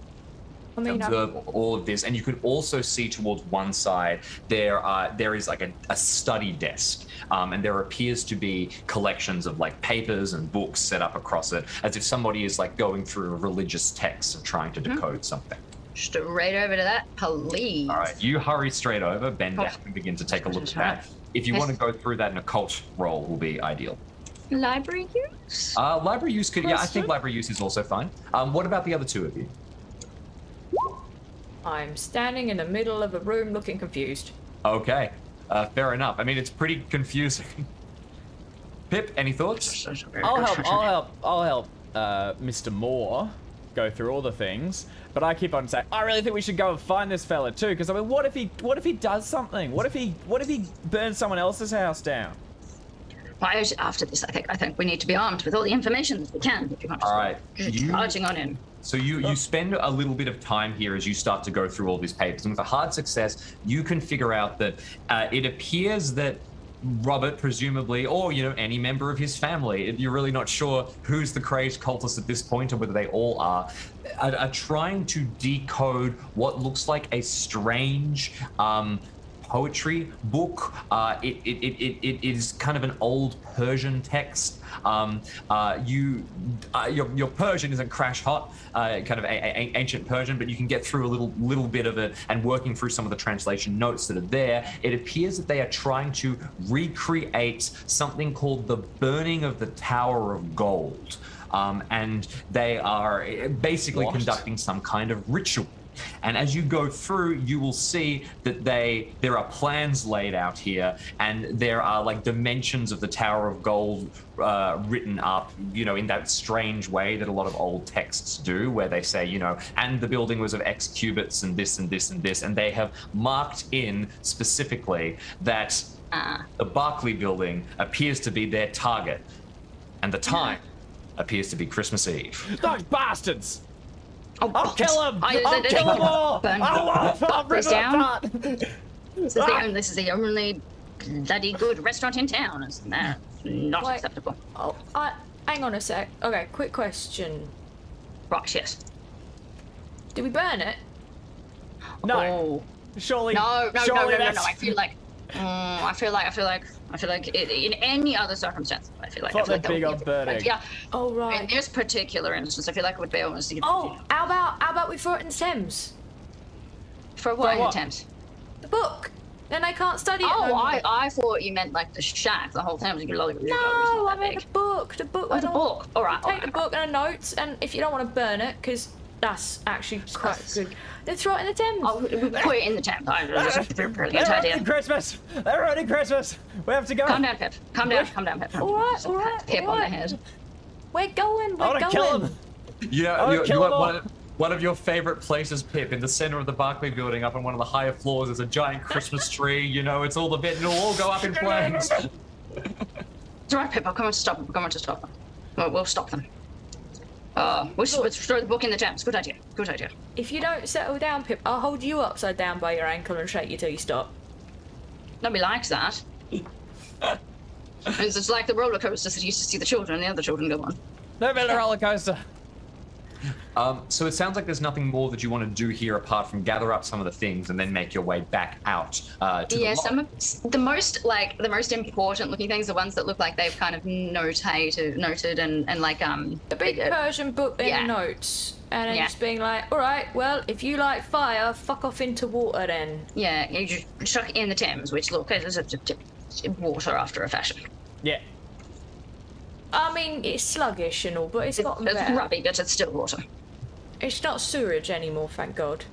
observe all of this, and you can also see towards one side there is like a study desk, and there appears to be collections of like papers and books set up across it, as if somebody is like going through a religious text and trying to decode something. Straight over to that, please. All right, you hurry straight over, bend down and begin to take a look at that. If you want to go through that, an occult roll will be ideal. Library use? Library use could, I think library use is also fine. What about the other two of you? I'm standing in the middle of a room looking confused. Okay, fair enough. I mean, it's pretty confusing. Pip, any thoughts? I'll help Mr. Moore go through all the things, but I keep on saying I really think we should go and find this fella too, because I mean, what if he does something? What if he burns someone else's house down? Well, after this, I think we need to be armed with all the information that we can. If you want to start charging on in. So you spend a little bit of time here as you start to go through all these papers, and with a hard success, you can figure out that it appears that Robert, presumably, or you know, any member of his family, you're really not sure who's the crazed cultist at this point, or whether they all are trying to decode what looks like a strange poetry book. It is kind of an old Persian text. Your Persian isn't crash hot, kind of ancient Persian, but you can get through a little bit of it, and working through some of the translation notes that are there, it appears that they are trying to recreate something called the burning of the Tower of Gold. And they are basically conducting some kind of ritual. And as you go through, you will see that there are plans laid out here, and there are like dimensions of the Tower of Gold written up, you know, in that strange way that a lot of old texts do, where they say, you know, and the building was of X cubits and this and this and this, and they have marked in specifically that the Barclay building appears to be their target, and the time appears to be Christmas Eve. Those bastards! Oh, I'll kill them! I'll kill them all! I'll rip them apart! This is the only bloody good restaurant in town. It's not acceptable. Oh, hang on a sec. Okay, quick question. Right, yes. Did we burn it? No. Oh. Surely. No. That's... I feel like in any other circumstance, I feel like they're big on burning. Yeah. Oh right. In this particular instance, I feel like it would be almost. Oh, how about we throw it in the Thames? For what? For what? Attempt? The book. Then I can't study it. Oh, no more. I thought you meant like the shack, the whole Thames. No, I meant the book. The book. Oh, the book. All right. Take the book and the notes, and if you don't want to burn it, because that's actually quite good, then throw it in the Thames. Oh, put it in the Thames. That's a brilliant They're idea. ruining Christmas! They're ruining Christmas! We have to go! Calm down, Pip. Calm down, Pip. All right. Pip on the head. We're going. I want to kill him! Yeah, you want one of your favorite places, Pip, in the center of the Barclay building, up on one of the higher floors. There's a giant Christmas tree. You know, it's all the bit, and it'll all go up in flames. It's all right, Pip. I'll come on to stop them. We'll stop them. Let's throw the book in the Thames. Good idea. If you don't settle down, Pip, I'll hold you upside down by your ankle and shake you till you stop. Nobody likes that. It's just like the roller coasters that used to see the children and the other children go on. No better roller coaster. So it sounds like there's nothing more that you want to do here apart from gather up some of the things and then make your way back out to the some of the most important looking things, the ones that look like they've kind of noted and like the big Persian book in the notes, and then just being like, all right, well, if you like fire, fuck off into water then. Yeah, you just chuck it in the Thames, which look is water after a fashion. Yeah. I mean, it's sluggish and all, but it's got It's rubby, but it's still water. It's not sewerage anymore, thank God.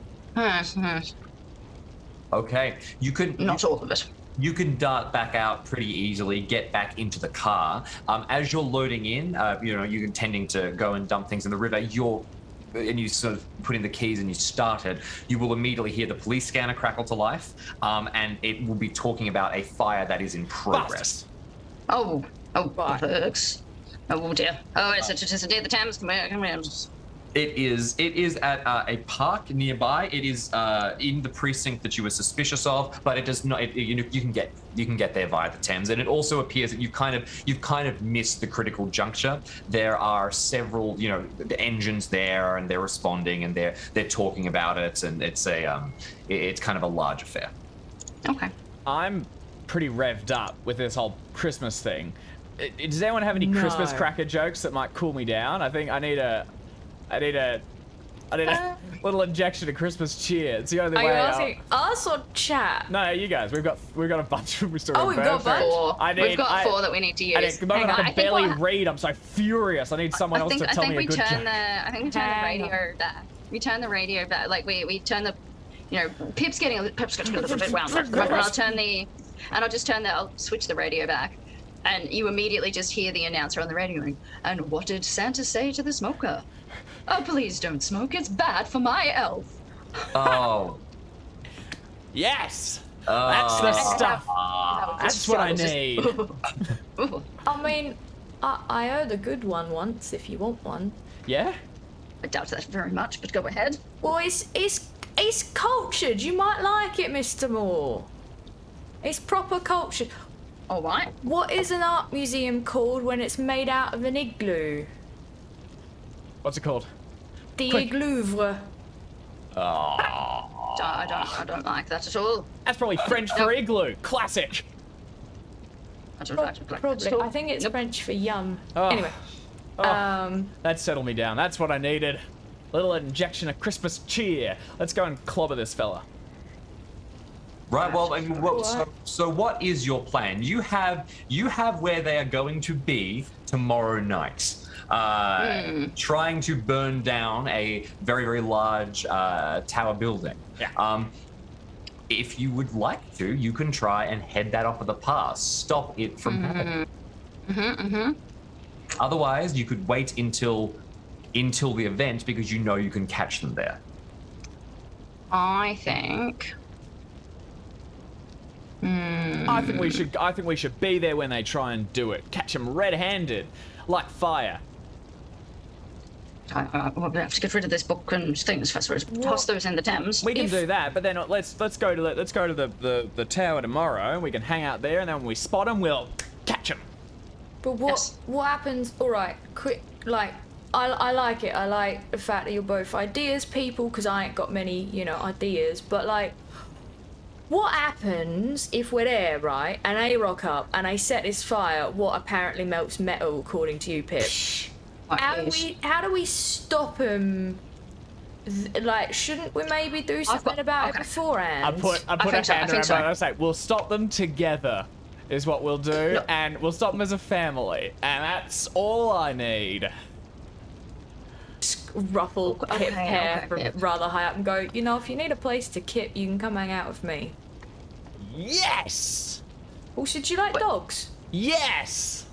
Okay, you could not all of it. You can dart back out pretty easily, get back into the car. As you're loading in, you know, you're intending to go and dump things in the river. And you sort of put in the keys and you start it, you will immediately hear the police scanner crackle to life, and it will be talking about a fire that is in progress. Oh, bugs. Oh dear. Oh, it's near the Thames. Come here. It is at a park nearby. It is in the precinct that you were suspicious of, but it does not. You can get there via the Thames, and it also appears that you've kind of missed the critical juncture. There are several, you know, the engines there, and they're responding, and they're talking about it, and it's kind of a large affair. Okay. I'm pretty revved up with this whole Christmas thing. Does anyone have any Christmas cracker jokes that might cool me down? I think I need a little injection of Christmas cheer. It's the only way. Are you asking us or chat? No, you guys. We've got a bunch of. We've got a bunch. We've got four that we need to use. I can barely read. I'm so furious. I need someone else to tell me a good joke. I think we turn the radio back. We turn the radio back. Like we turn the, you know, Pip's getting a little bit wound up. I'll switch the radio back. And you immediately just hear the announcer on the radio going, and what did Santa say to the smoker? Oh, please don't smoke. It's bad for my elf. Oh. Yes. That's the stuff. That's what I need. I mean, I heard a good one once, if you want one. Yeah? I doubt that very much, but go ahead. Well, it's cultured. You might like it, Mr. Moore. It's proper cultured. All right. What is an art museum called when it's made out of an igloo? What's it called? The Iglouvre. Oh. I don't like that at all. That's probably French for igloo. Classic. I don't like that Probably. at all. I think it's French for yum. Oh. Anyway. That settled me down. That's what I needed. Little injection of Christmas cheer. Let's go and clobber this fella. Right. Well, so what is your plan? You have where they are going to be tomorrow night. Trying to burn down a very, very large tower building. Yeah. If you would like to, you can try and head that off of the pass. Stop it from happening. Otherwise, you could wait until the event because you know you can catch them there. I think I think we should be there when they try and do it. Catch them red-handed, like fire. we'll have to get rid of this book and things first. Toss those in the Thames. We can do that, but then let's go to the tower tomorrow. And we can hang out there, and then when we spot them, we'll catch them. But what happens? All right, quick. Like, I like it. I like the fact that you're both ideas people, because I ain't got many, ideas. But like, what happens if we're there, right? And they rock up and they set this fire. What apparently melts metal, according to you, Pip. How do we stop them? Like, shouldn't we maybe do something about it beforehand? I put a hand around and I was like, we'll stop them together, is what we'll do, and we'll stop them as a family, and that's all I need. Ruffle Pip hair from rather high up and go, if you need a place to kip, you can come hang out with me. Yes! Also, do you like dogs? Yes!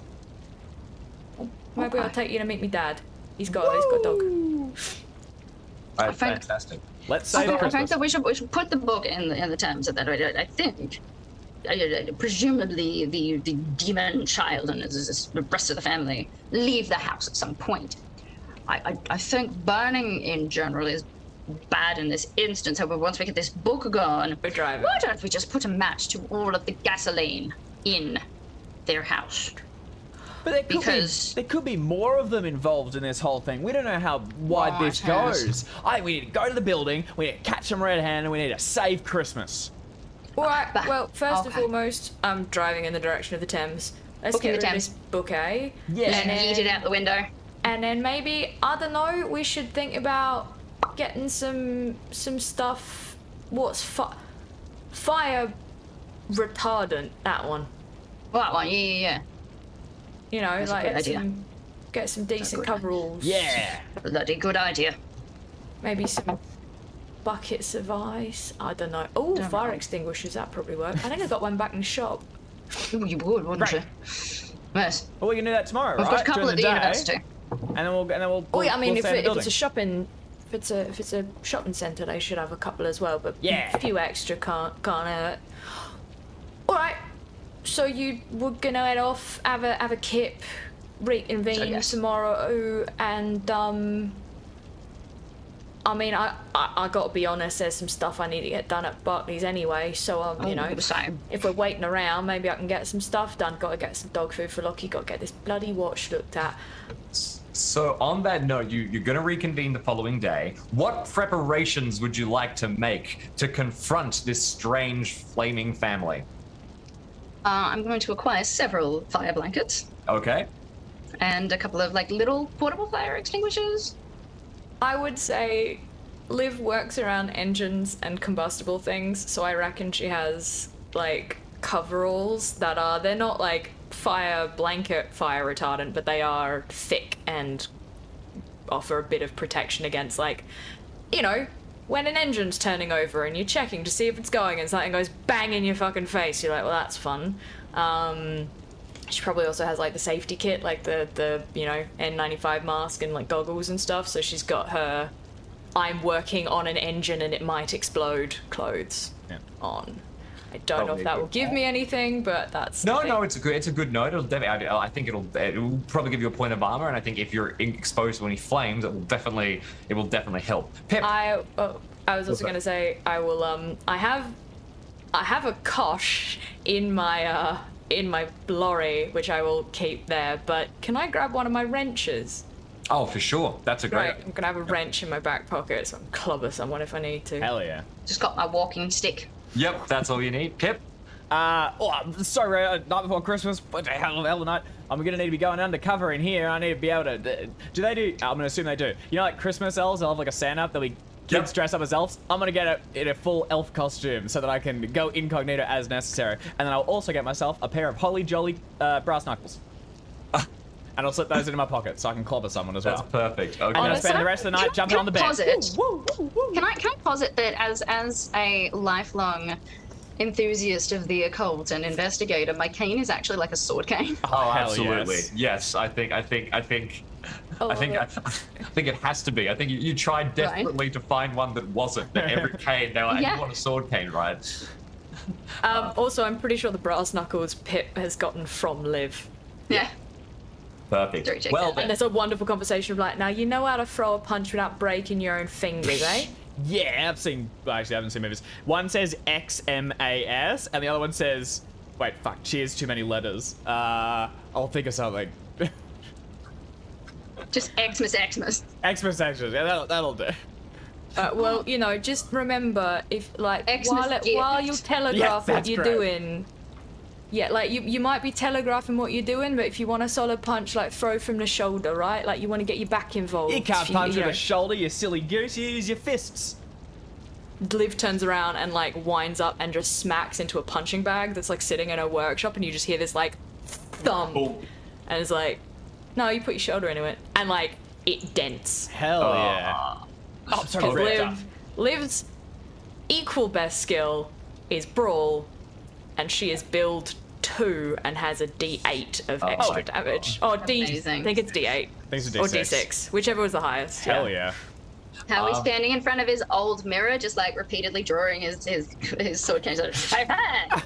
Maybe I'll take you to meet me dad. He's got a dog. Right, fantastic. Let's save I Christmas. think that we should put the book in the Thames at that rate. I think. Presumably the demon child and the rest of the family leave the house at some point. I think burning in general is bad in this instance. However, once we get this book gone, we're driving. Why don't we just put a match to all of the gasoline in their house? But there could be more of them involved in this whole thing. We don't know how wide this goes. I think we need to go to the building, we need to catch them red-handed, and we need to save Christmas. Alright, well, first and foremost, I'm driving in the direction of the Thames. Let's get rid of this bouquet. Yeah. And eat it out the window. And then maybe, I don't know, we should think about getting some stuff. What's fire retardant? That one. That one, yeah. That's like get some decent coveralls. Yeah. Bloody good idea. Maybe some buckets of ice. I don't know. Oh, fire extinguishers. That probably work. I think I got one back in the shop. Ooh, you would, wouldn't you? Yes. Well, we can do that tomorrow, We've right? got a couple at the university. And then we'll. Oh yeah, I mean, we'll if it's a shopping, if it's a shopping centre, they should have a couple as well. But a few extra can't hurt. All right. So we're gonna head off, have a kip, reconvene tomorrow, and I mean, I gotta be honest. There's some stuff I need to get done at Barclays anyway. So if we're waiting around, maybe I can get some stuff done. Gotta get some dog food for Lockie. Gotta get this bloody watch looked at. So on that note, you're going to reconvene the following day. What preparations would you like to make to confront this strange flaming family? I'm going to acquire several fire blankets. Okay. And a couple of little portable fire extinguishers. I would say Liv works around engines and combustible things, so I reckon she has coveralls that they're not fire blanket fire retardant, but they are thick and offer a bit of protection against when an engine's turning over and you're checking to see if it's going and something goes bang in your fucking face, you're like, well, that's fun. She probably also has the safety kit, the N95 mask and goggles and stuff, so she's got her I'm working on an engine and it might explode clothes on. I don't know if that will give me anything, but that's no. It's a good note. It'll definitely. I think it'll probably give you a point of armor, and I think if you're exposed to any flames, it will definitely help. Pip. I was also going to say I will. I have a kosh in my lorry, which I will keep there. But can I grab one of my wrenches? Oh, for sure. That's a great. Right, I'm gonna have a wrench in my back pocket, so I can clobber someone if I need to. Hell yeah. Just got my walking stick. Yep, that's all you need. Pip. I'm sorry, night before Christmas, but the hell of a night. I'm gonna need to be going undercover in here. I need to be able to. Do they do? I'm gonna assume they do. You know, like Christmas elves, they'll have like a Santa. There'll be kids dressed up as elves. I'm gonna get in a full elf costume so that I can go incognito as necessary. And then I'll also get myself a pair of holly jolly brass knuckles. And I'll slip those into my pocket so I can clobber someone as well. That's perfect. Okay. I'm gonna spend the rest of the night jumping on the bed. Can I posit that as a lifelong enthusiast of the occult and investigator, my cane is actually like a sword cane. Oh, hell absolutely. yes. Yes, I think it has to be. I think you tried desperately to find one that wasn't. That every cane, they were like, you want a sword cane, right? Also, I'm pretty sure the brass knuckles Pip has gotten from Liv. Yeah. Perfect. Well, And then. there's a wonderful conversation of like, now you know how to throw a punch without breaking your own fingers, eh? Yeah, actually, I haven't seen movies. One says XMAS, and the other one says, wait, fuck, she has too many letters. I'll think of something. Just Xmas. Xmas, yeah, that'll do. Well, you know, just remember if like Xmas while gift. you telegraph Yes, what that's you're great. doing, yeah, like you might be telegraphing what you're doing, but if you want a solid punch, like throw from the shoulder, right? Like you want to get your back involved. You can't If punch with know. a shoulder, you silly goose, you use your fists. Liv turns around and like winds up and just smacks into a punching bag that's like sitting in a workshop, and you just hear this like thump, and it's like, no, you put your shoulder into it, and like it dents. Hell yeah. Oh, sorry, Because Liv's equal best skill is brawl, and she is build 2 and has a D8 of extra damage. Or D, Amazing. I think it's D8 Thanks for or D6. D6, whichever was the highest. Hell yeah. How he's standing in front of his old mirror, just like repeatedly drawing his sword cane. Like,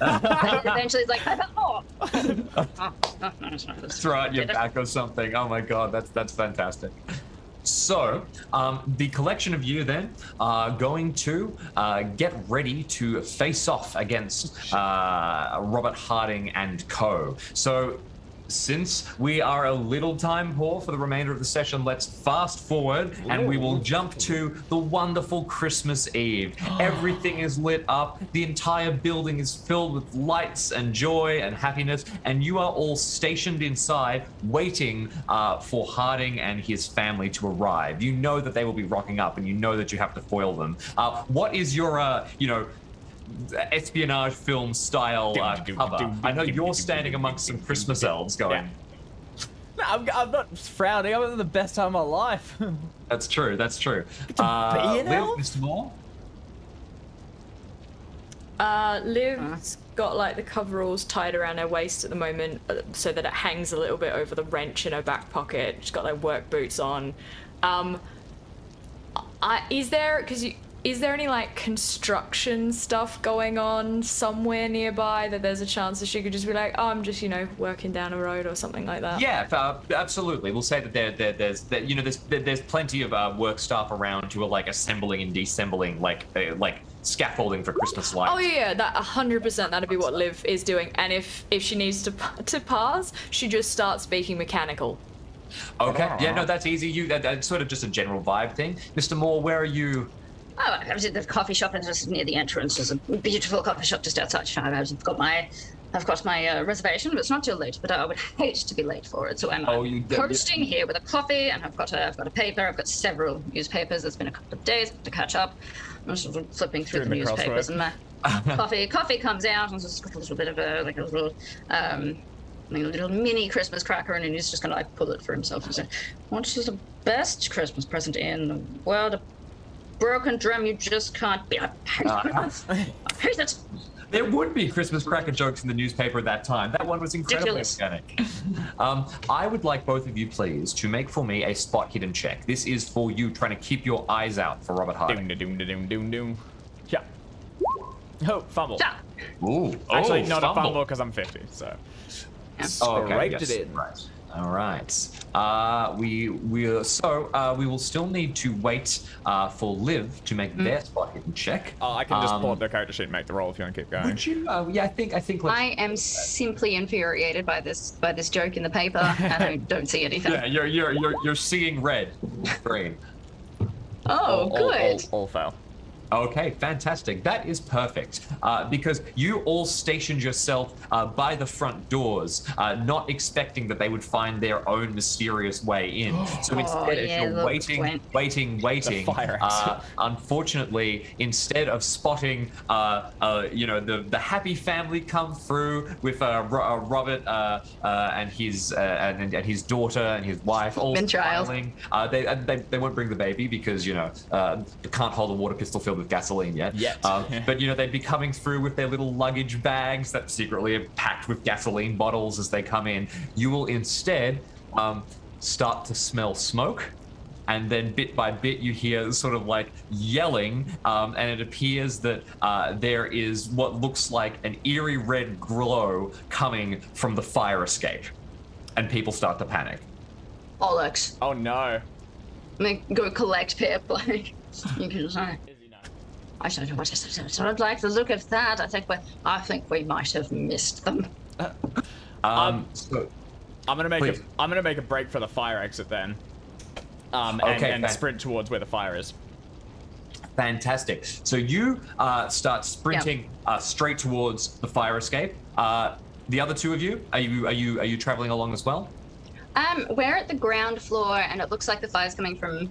and eventually he's like, Throw it in your back or something. Oh my god, that's fantastic. So, the collection of you then are going to get ready to face off against Robert Harding and co. So, since we are a little time poor for the remainder of the session, let's fast forward and we will jump to the wonderful Christmas Eve. Everything is lit up. The entire building is filled with lights and joy and happiness, and you are all stationed inside waiting for Harding and his family to arrive. You know that they will be rocking up, and you know that you have to foil them. What is your, espionage film style cover? I know you're standing amongst some Christmas elves going. No, I'm not frowning. I'm having the best time of my life. That's true. That's true. be an Liv, elf? Mr. Moore. Liv's got like the coveralls tied around her waist at the moment, so that it hangs a little bit over the wrench in her back pocket. She's got like work boots on. Is there any like construction stuff going on somewhere nearby that there's a chance that she could just be like, oh, I'm just, you know, working down a road or something like that? Yeah, absolutely. We'll say that there's plenty of work staff around who are like assembling and deassembling like scaffolding for Christmas lights. Oh yeah, that 100%. That'd be what Liv is doing. And if she needs to pass, she just starts speaking mechanical. Okay. Yeah, no, that's easy. That's sort of just a general vibe thing. Mr. Moore, where are you? Oh, I was at the coffee shop and just near the entrance. There's a beautiful coffee shop just outside. I've got my reservation, but it's not too late. But I would hate to be late for it, so I'm posting here with a coffee, and I've got a paper. I've got several newspapers. It's been a couple of days to catch up. I'm sort of flipping through the newspapers, and my coffee comes out, and it's got a little bit of a little mini Christmas cracker, and he's just gonna like pull it for himself and say, "What is the best Christmas present in the world? A broken drum you just can't beat." I hate it. There would be Christmas cracker jokes in the newspaper at that time. That one was incredibly organic. I would like both of you, please, to make for me a spot hidden check. This is for you trying to keep your eyes out for Robert Harding. Doom. Yeah. Oh, fumble. Yeah. Ooh. Actually, not a fumble because I'm 50, so. Oh, okay. Scraped it in. Right. All right. We will still need to wait for Liv to make their spot hidden check. Oh, I can just pull up the character sheet and make the roll if you want to keep going. Would you? Yeah, I think. Let's I am simply infuriated by this joke in the paper, and I don't see anything. Yeah, you're seeing red, green. Oh, good. All fail. Okay, fantastic. That is perfect because you all stationed yourself by the front doors, not expecting that they would find their own mysterious way in. So instead, as you're waiting, The fire exit. unfortunately, instead of spotting, the happy family come through with Robert and his daughter and his wife all smiling, they won't bring the baby because they can't hold a water pistol filled with gasoline yet. But they'd be coming through with their little luggage bags that secretly are packed with gasoline bottles as they come in. You will instead start to smell smoke, and then bit by bit you hear sort of like yelling, and it appears that there is what looks like an eerie red glow coming from the fire escape, and people start to panic. Bollocks. Oh no. I'm gonna go collect Pip, like, you can say. I don't like the look of that. I think we might have missed them. So I'm gonna make a break for the fire exit then. And sprint towards where the fire is. Fantastic. So you start sprinting straight towards the fire escape. The other two of you, are you traveling along as well? We're at the ground floor, and it looks like the fire's coming from.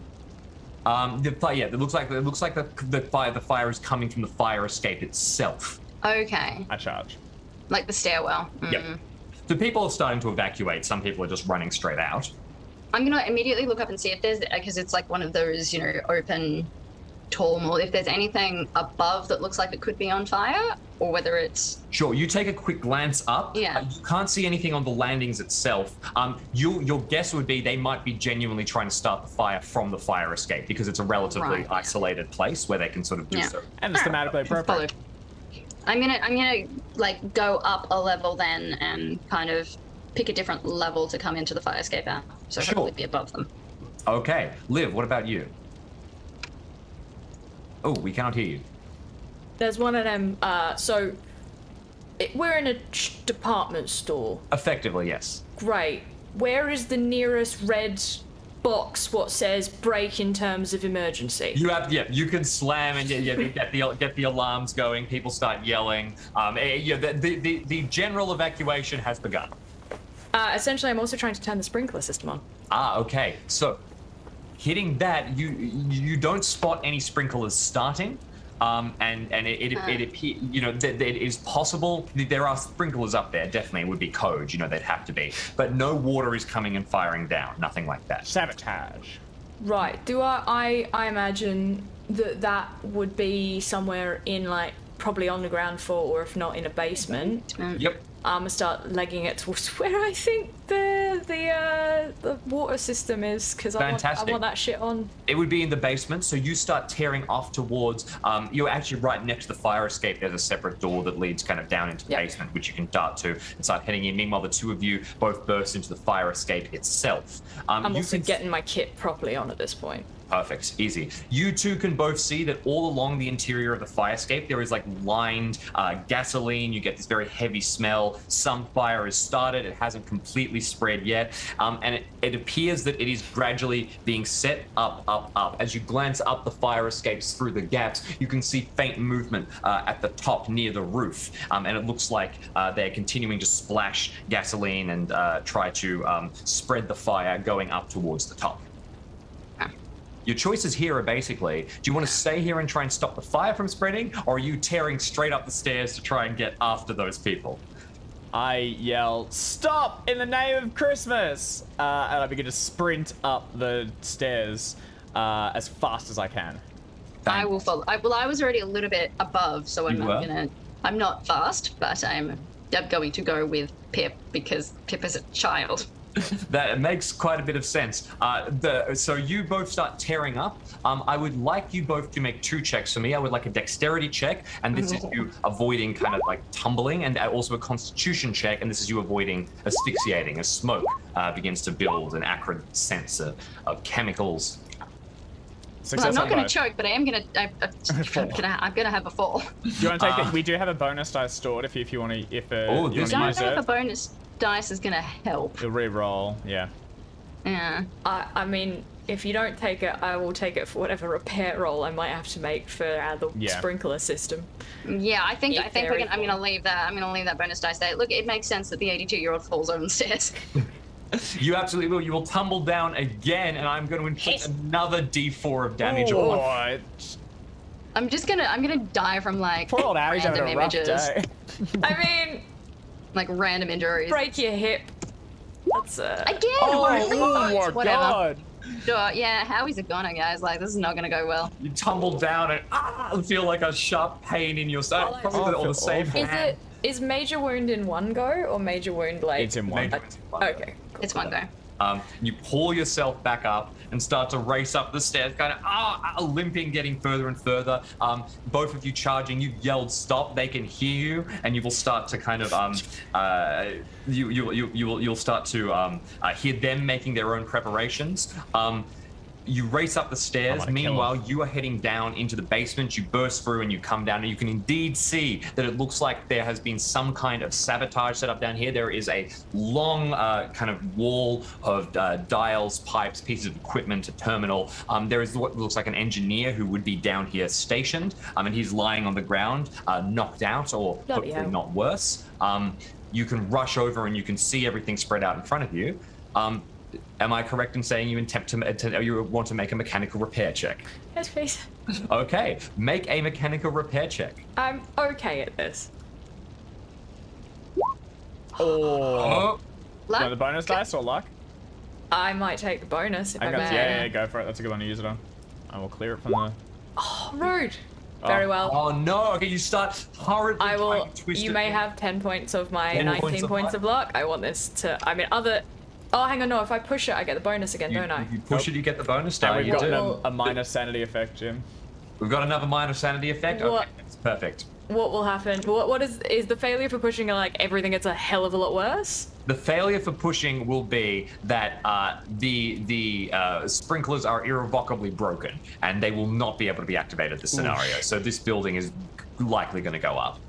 It looks like the fire is coming from the fire escape itself. Okay. I charge. Like the stairwell. Yep. So people are starting to evacuate. Some people are just running straight out. I'm gonna immediately look up and see if there's, because it's like one of those, open tall mall, if there's anything above that looks like it could be on fire, or whether it's... Sure, you take a quick glance up. Yeah. You can't see anything on the landings itself. Your guess would be they might be genuinely trying to start the fire from the fire escape because it's a relatively isolated place where they can sort of do so. And it's thematically appropriate. I'm gonna like go up a level then and kind of pick a different level to come into the fire escape out. So hopefully be above them. Okay. Liv, what about you? Oh, we cannot hear you. There's one of them. We're in a department store. Effectively, yes. Great. Where is the nearest red box? What says break in terms of emergency? You can slam and get the alarms going. People start yelling. The general evacuation has begun. Essentially, I'm also trying to turn the sprinkler system on. Okay. So, hitting that, you don't spot any sprinklers starting. It is possible there are sprinklers up there. Definitely, it would be code. They'd have to be, but no water is coming and firing down. Nothing like that. Sabotage. Right. Do I imagine that would be somewhere in probably on the ground floor, or if not in a basement. Yep. I'm gonna start legging it towards where I think the water system is, because I want that shit on. It would be in the basement, so you start tearing off towards. You're actually right next to the fire escape. There's a separate door that leads kind of down into the basement, which you can dart to and start heading in. Meanwhile, the two of you both burst into the fire escape itself. I'm also getting my kit properly on at this point. Perfect, easy. You two can both see that all along the interior of the fire escape there is lined gasoline. You get this very heavy smell. Some fire is started. It hasn't completely spread yet, and it appears that it is gradually being set up. As you glance up the fire escapes through the gaps, you can see faint movement at the top near the roof, and it looks like they're continuing to splash gasoline and try to spread the fire going up towards the top. Your choices here are basically, do you want to stay here and try and stop the fire from spreading, or are you tearing straight up the stairs to try and get after those people? I yell, "Stop in the name of Christmas!" And I begin to sprint up the stairs as fast as I can. I will follow. I was already a little bit above, so I'm not fast, but I'm going to go with Pip because Pip is a child. That makes quite a bit of sense. So you both start tearing up. I would like you both to make 2 checks for me. I would like a dexterity check, and this is you avoiding kind of like tumbling, and also a constitution check, and this is you avoiding asphyxiating as smoke begins to build an acrid sense of chemicals. Well, I'm not going to choke, but I'm going to have a fall. Do you want to take we do have a bonus dice stored if you want to you want to use I it. don't know if a bonus dice is going to help. You'll re-roll, yeah. Yeah. I mean, if you don't take it, I will take it for whatever repair roll I might have to make for the sprinkler system. Yeah, I think I'm going to leave that. I'm going to leave that bonus dice there. Look, it makes sense that the 82-year-old falls over the stairs. You absolutely will. You will tumble down again, and I'm going to inflict another D4 of damage. Oh, I'm gonna die from like poor old Harry's having a rough day. I mean, like random injuries. Break your hip. That's again. Oh my god. Sure, yeah, Howie's a goner, guys. Like, this is not gonna go well. You tumble down and feel like a sharp pain in your side. Probably on the same hand. Is major wound in one go or major wound like? It's in one. Okay. Cool. It's one go. You pull yourself back up and start to race up the stairs, kind of limping, getting further and further. Both of you charging. You've yelled stop. They can hear you, and you will start to kind of you'll start to hear them making their own preparations. You race up the stairs. Meanwhile, you are heading down into the basement. You burst through and you come down, and you can indeed see that it looks like there has been some kind of sabotage set up down here. There is a long kind of wall of dials, pipes, pieces of equipment, a terminal. There is what looks like an engineer who would be down here stationed, and he's lying on the ground, knocked out, or hopefully not worse. You can rush over and you can see everything spread out in front of you. Am I correct in saying you you want to make a mechanical repair check? Yes, please. Okay, make a mechanical repair check. I'm okay at this. Oh. Luck? No, the bonus dice or luck? I might take the bonus if I may. Yeah, go for it. That's a good one to use it on. I will clear it from the... Oh, rude. Very well. Oh no, okay, you start hurriedly I will. twist You it. may have 10 points of my 19 points of luck. I want this to, I mean, oh, hang on, no, if I push it, I get the bonus again, don't I? You push it, you get the bonus. And we've you got do. a minor sanity effect, Jim. We've got another minor sanity effect? What? Okay, that's perfect. What will happen? What is the failure for pushing, like, everything gets a hell of a lot worse? The failure for pushing will be that the sprinklers are irrevocably broken, and they will not be able to be activated in this scenario. So this building is likely going to go up.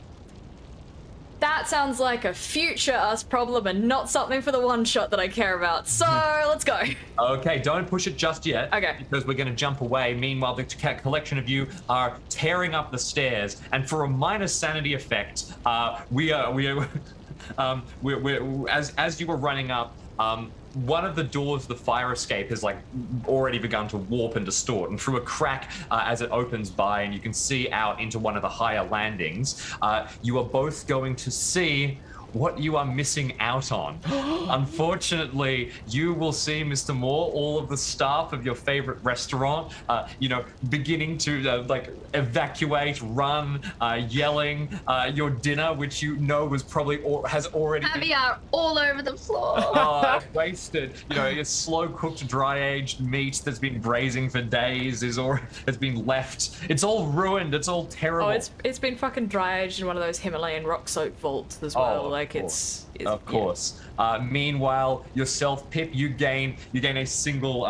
That sounds like a future us problem and not something for the one shot that I care about. So let's go. Okay, don't push it just yet. Okay. Because we're going to jump away. Meanwhile, the collection of you are tearing up the stairs, and for a minor sanity effect, we're as you were running up, one of the doors of the fire escape has like already begun to warp and distort, and through a crack as it opens by and you can see out into one of the higher landings, you are both going to see what you are missing out on. Unfortunately, you will see, Mr. Moore, all of the staff of your favorite restaurant, beginning to like evacuate, run, yelling your dinner, which you know was probably has already caviar all over the floor. Wasted. Your slow cooked, dry aged meat that's been braising for days has been left. It's all ruined. It's all terrible. Oh, it's been fucking dry aged in one of those Himalayan rock soaked vaults as well. Of course. Meanwhile, yourself, Pip, you gain a single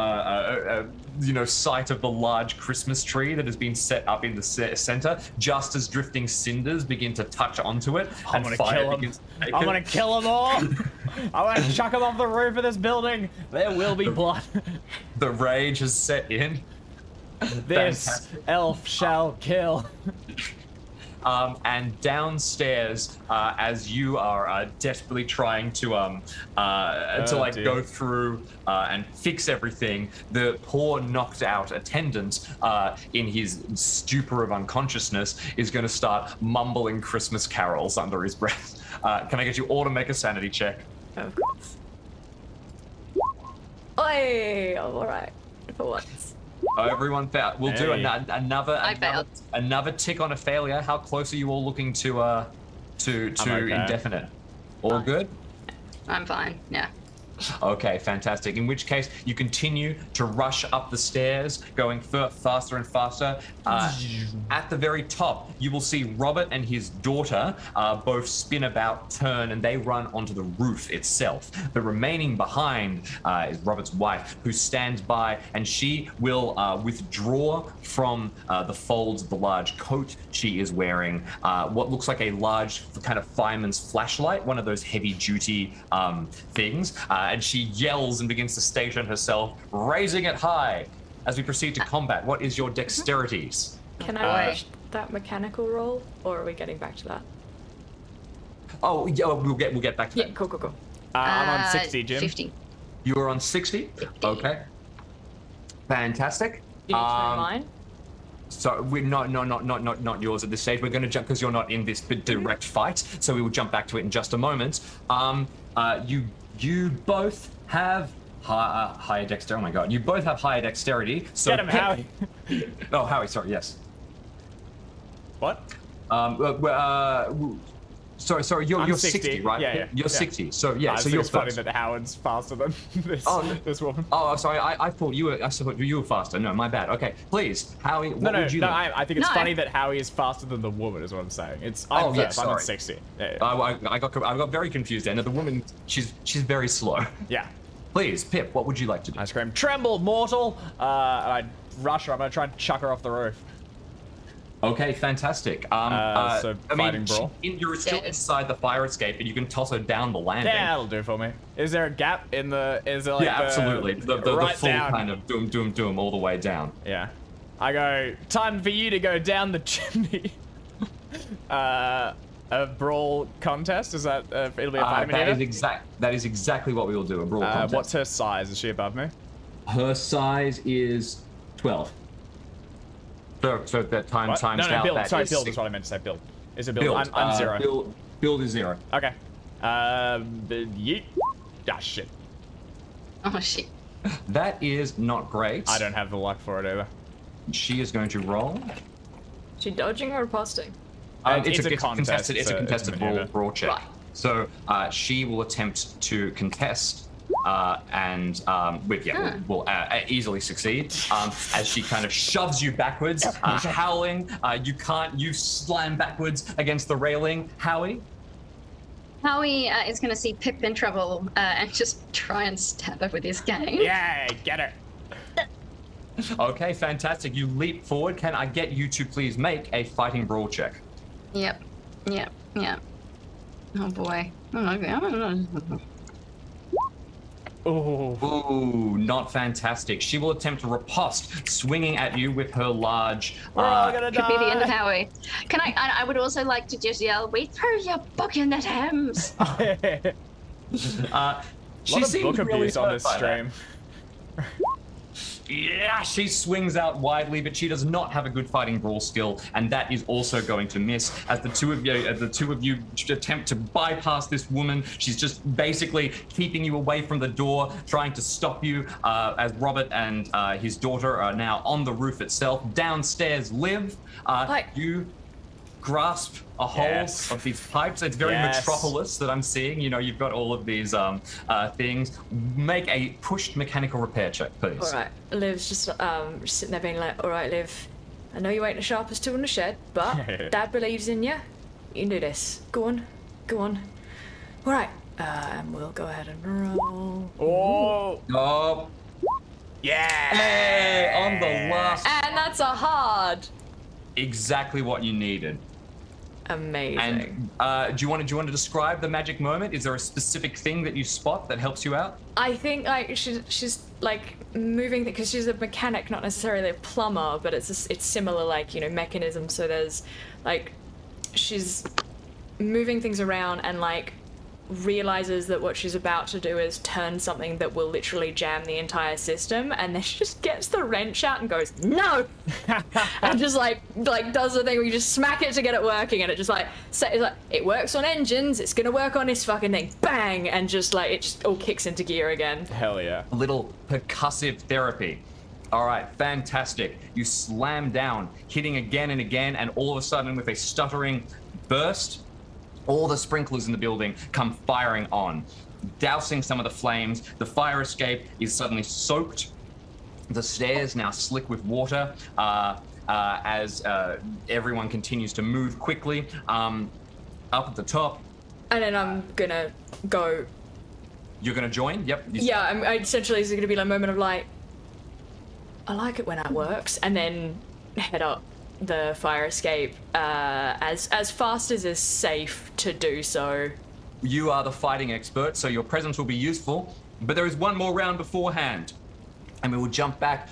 sight of the large Christmas tree that has been set up in the center, just as drifting cinders begin to touch onto it, I'm gonna kill them all. I'm gonna chuck them off the roof of this building. There will be blood. The rage has set in. This elf shall kill. And downstairs, as you are desperately trying to go through and fix everything, the poor knocked out attendant, in his stupor of unconsciousness, is going to start mumbling Christmas carols under his breath. Can I get you all to make a sanity check? Of course. Oi, I'm alright for once. Everyone failed. We'll do failed. another tick on a failure. How close are you all looking to okay. indefinite? All good? I'm fine. Yeah. Okay, fantastic. In which case, you continue to rush up the stairs, going faster and faster. At the very top, you will see Robert and his daughter both spin about, turn, and they run onto the roof itself. The remaining behind is Robert's wife, who stands by, and she will withdraw from the folds of the large coat she is wearing what looks like a large kind of fireman's flashlight, one of those heavy-duty things. And she yells and begins to station herself, raising it high. As we proceed to combat, what is your dexterities? Can I watch that mechanical roll, or are we getting back to that? Oh, yeah, we'll get back to that. Yeah, cool. I'm on 60, Jim. 50. You are on 60? 50. Okay. Fantastic. You need to know mine? So we're not yours at this stage. We're going to jump because you're not in this direct fight. So we will jump back to it in just a moment. You both have higher dexterity. Oh my god! You both have higher dexterity. So Get him, Howie. Oh, Howie. Sorry. Yes. What? Sorry. You're 60, right? Yeah. You're 60. So yeah. I So think you're it's funny first. that Howard's faster than this woman. Oh, sorry. I thought you were. I thought you were faster. No, my bad. Okay, please, Howie. What would you like? I think it's No. funny that Howie is faster than the woman, is what I'm saying. Oh, I'm yeah, first. I'm at sorry. 60. Yeah. I got very confused there. Now the woman, she's very slow. Yeah. Please, Pip, what would you like to do? I scream, "Tremble, mortal!" And I rush her. I'm gonna try and chuck her off the roof. Okay, fantastic. So fighting brawl. You're still Yes. inside the fire escape, and you can toss her down the landing. Yeah, that'll do for me. Is there a gap in the? Is there like Yeah, absolutely. The right full down? kind of doom all the way down. Yeah. I go, time for you to go down the chimney. A brawl contest? Is that it'll be a fighting That is exactly what we will do. A brawl contest. What's her size? Is she above me? Her size is 12. So that times No, out. build. That Sorry, is build six- is what I meant to say. Build. Is it build? Build. I'm 0. Build is 0. Okay. Yeet. Ah, shit. Oh shit. That is not great. I don't have the luck for it either. She is going to roll. She dodging or riposting? It's a contest. It's a contested maneuver. brawl check. Right. So she will attempt to contest and will easily succeed as she kind of shoves you backwards, howling. You slam backwards against the railing. Howie? Howie is going to see Pip in trouble and just try and stab her with his cane. Yeah, get her. Okay, fantastic. You leap forward. Can I get you to please make a fighting brawl check? Yep. Oh boy. Oh. Ooh, not fantastic. She will attempt to riposte, swinging at you with her large. We're all gonna Could be the end of die. Howie. Can I would also like to just yell, "We throw your book in the Thames." A lot of book abuse on this stream. Yeah, she swings out widely, but she does not have a good fighting brawl skill, and that is also going to miss. As the two of you attempt to bypass this woman, she's just basically keeping you away from the door, trying to stop you. As Robert and his daughter are now on the roof itself. Downstairs, Liv, you grasp a hold Yes. of these pipes. It's very Yes. Metropolis that I'm seeing. You know, you've got all of these things. Make a pushed mechanical repair check, please. All right, Liv's just sitting there being like, all right, Liv, I know you ain't the sharpest tool in the shed, but Dad believes in you. You can do this. Go on. All right, and we'll go ahead and roll. Oh. Oh, Yeah. hey, on the last, And that's a hard. exactly what you needed. Amazing. And do you want to describe the magic moment? Is there a specific thing that you spot that helps you out? I think like she's like moving because she's a mechanic, not necessarily a plumber, but it's similar like mechanism. So there's like she's moving things around and like realizes that what she's about to do is turn something that will literally jam the entire system, and then she just gets the wrench out and goes no, and just like does the thing where you just smack it to get it working, and it just it works on engines, it's gonna work on this fucking thing, bang, and just like it just all kicks into gear again. Hell yeah. A little percussive therapy. All right, fantastic. You slam down, hitting again and again, and all of a sudden, with a stuttering burst, all the sprinklers in the building come firing on. dousing some of the flames. The fire escape is suddenly soaked. The stairs now slick with water as everyone continues to move quickly. Up at the top. And then I'm gonna go. You're gonna join? Yep. Yeah, I essentially it's gonna be like a moment of like, I like it when that works, and then head up the fire escape as fast as is safe to do so. You are the fighting expert, so your presence will be useful. But there is one more round beforehand, and we will jump back.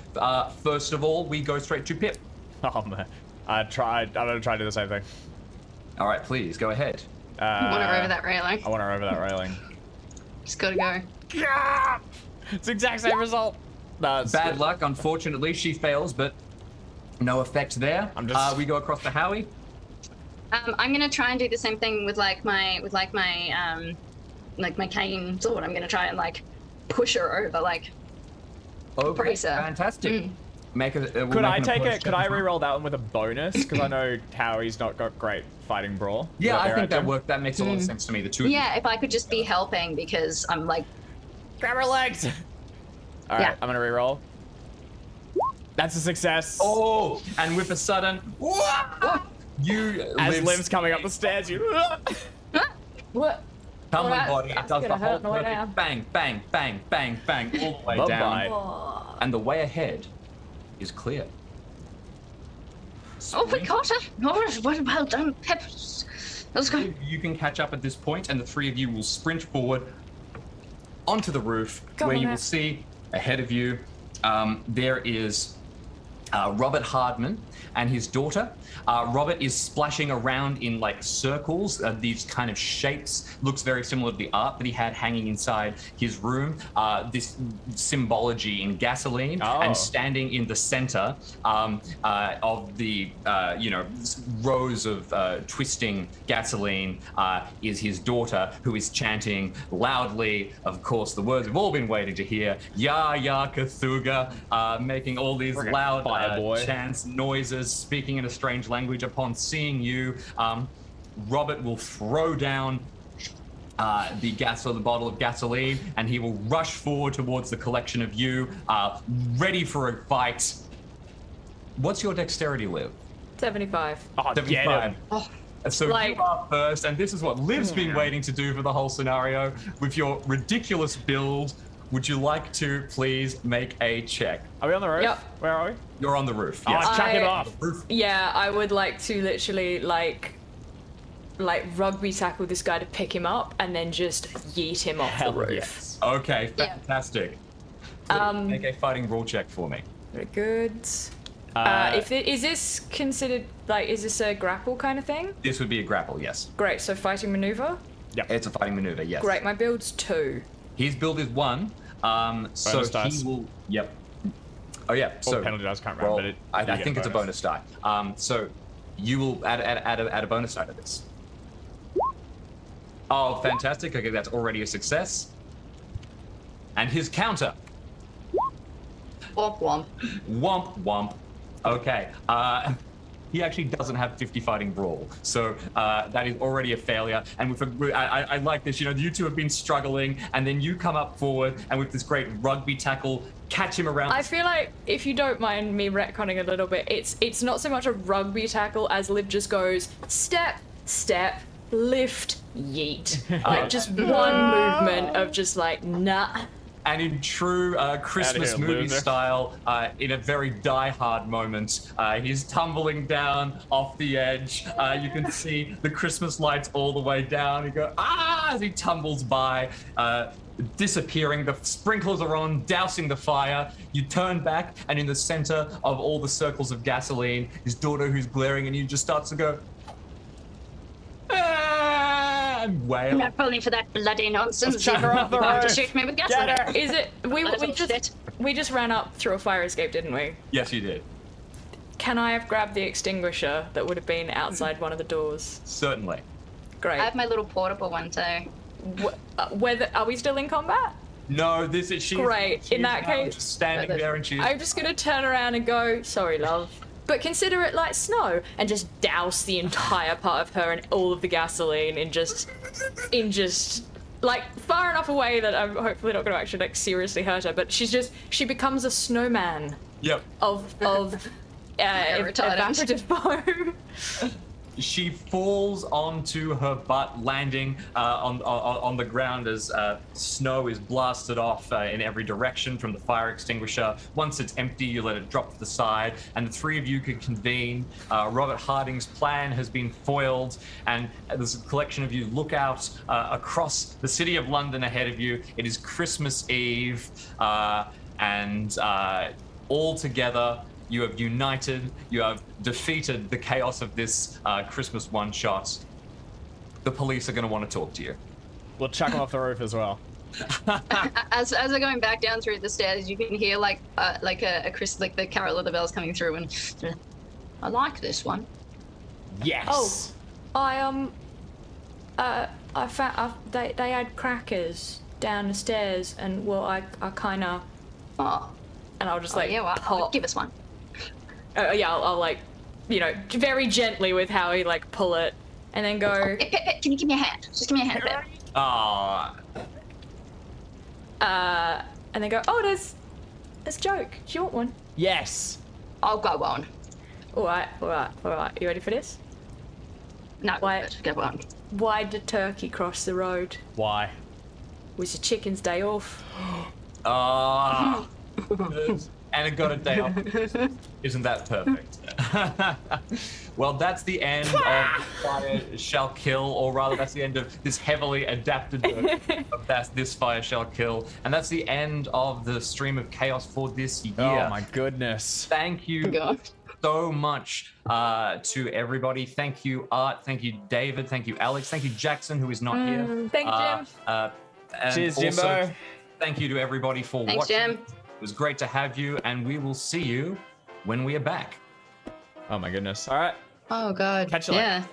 First of all, we go straight to Pip. Oh man, I'm gonna try to do the same thing. All right, please go ahead. I want her over that railing. I want her over that railing. Just gotta go. Yeah! It's the exact same result. No, Bad luck, unfortunately, she fails, but no effect there. We go across to Howie. I'm gonna try and do the same thing with like my cane sword. I'm gonna try and like push her over, like brace her. Fantastic. Make a, could I take it? Could I re-roll that one with a bonus? Because I know Howie's not got great fighting brawl. Yeah, I think that worked. That makes a lot of sense to me. The two. Yeah, if I could just be helping, because I'm like, grab her legs. All right, I'm gonna re-roll. That's a success. Oh, and with a sudden, you as Liv's coming up the stairs, you. What? Tumbling body. It does the whole perfect bang, bang, bang, bang, bang, all the way down. Oh. And the way ahead is clear. oh, we caught her. Oh, well done, Pip. Let's go. You can catch up at this point, and the three of you will sprint forward onto the roof, where you will see ahead of you there is Robert Hardman and his daughter. Robert is splashing around in like circles, these kind of shapes. Looks very similar to the art that he had hanging inside his room. This symbology in gasoline, and standing in the center of the rows of twisting gasoline is his daughter, who is chanting loudly, of course, the words we've all been waiting to hear. Ya ya Cthulhu, making all these loud chants, noises, speaking in a strange language. Upon seeing you, Robert will throw down the bottle of gasoline, and he will rush forward towards the collection of you, ready for a fight. What's your dexterity, Liv? 75. Oh, 75. Oh. So you are first, and this is what Liv's been waiting to do for the whole scenario. With your ridiculous build, would you like to please make a check? Are we on the roof? Yep. Where are we? You're on the roof. Yes. Chuck him off. Yeah, I would like to literally like rugby tackle this guy to pick him up and then just yeet him off the roof. Yes. Okay, fantastic. Make a fighting brawl check for me. Very good. Is this considered like, is this a grapple kind of thing? This would be a grapple, yes. Great, so fighting maneuver? Yeah, it's a fighting maneuver, yes. Great, my build's 2. His build is 1, so dice. he will, Oh yeah, so penalty dice, can't remember, but I think it's a bonus die. So you will add a bonus die to this. Oh, fantastic, okay, that's already a success. And his counter. Womp womp. Womp womp. Okay, he actually doesn't have 50 fighting brawl, so that is already a failure. And I like this, you two have been struggling, and then you come up forward, and with this great rugby tackle, catch him around. I feel like, if you don't mind me retconning a little bit, it's not so much a rugby tackle as Liv just goes step, step, lift, yeet. Like just one movement of just like, nah. And in true Christmas movie style, in a very die-hard moment, he's tumbling down off the edge. You can see the Christmas lights all the way down. You go, as he tumbles by, disappearing. The sprinklers are on, dousing the fire. You turn back, and in the center of all the circles of gasoline, his daughter, who's glaring, and you just starts to go, and wail. Not falling for that bloody nonsense. Chuck her off the roof. Shoot me with gasoline. Is it? We just ran up through a fire escape, didn't we? Yes, you did. Can I have grabbed the extinguisher that would have been outside one of the doors? Certainly. Great. I have my little portable one too. Are we still in combat? No, this is she. Great. In that case, just standing there, and she's. I'm just gonna turn around and go, sorry, love. But consider it like snow, and just douse the entire part of her and all of the gasoline in just like far enough away that I'm hopefully not going to actually like seriously hurt her. But she becomes a snowman Yep. of evaporative foam. She falls onto her butt, landing on the ground as snow is blasted off in every direction from the fire extinguisher. Once it's empty, you let it drop to the side, and the three of you can convene. Robert Harding's plan has been foiled, and there's a collection of you look out across the city of London ahead of you. It is Christmas Eve, and all together, you have united, you have defeated the chaos of this Christmas one-shot. The police are going to want to talk to you. We'll chuck them off the roof as well. As they're going back down through the stairs, you can hear like the carol of the bells coming through, and I like this one. Yes. I found they had crackers down the stairs, and well, I kind of. Oh. And I'll just like yeah, well, pop. give us one. Yeah, I'll like, you know, very gently with how he like pull it, and then go. Pip, can you give me a hand? Just give me a hand, Pip. And then go. Oh, there's joke. Do you want one? Yes. I'll go on. All right. You ready for this? No, Why- go on. Why'd the turkey cross the road? Why? It was the chicken's day off. And it got a day off. Isn't that perfect? Well, that's the end of Fire Shall Kill, or rather, that's the end of this heavily adapted version of This Fire Shall Kill. And that's the end of the Stream of Chaos for this year. Oh my goodness. Thank you God. so much to everybody. Thank you, Art. Thank you, David. Thank you, Alex. Thank you, Jackson, who is not here. Thank you, Jim. And Cheers, also, Jimbo. thank you to everybody for Thanks, watching. Jim. It was great to have you, and we will see you when we are back. Oh my goodness. All right. Oh God. Catch you later. Yeah.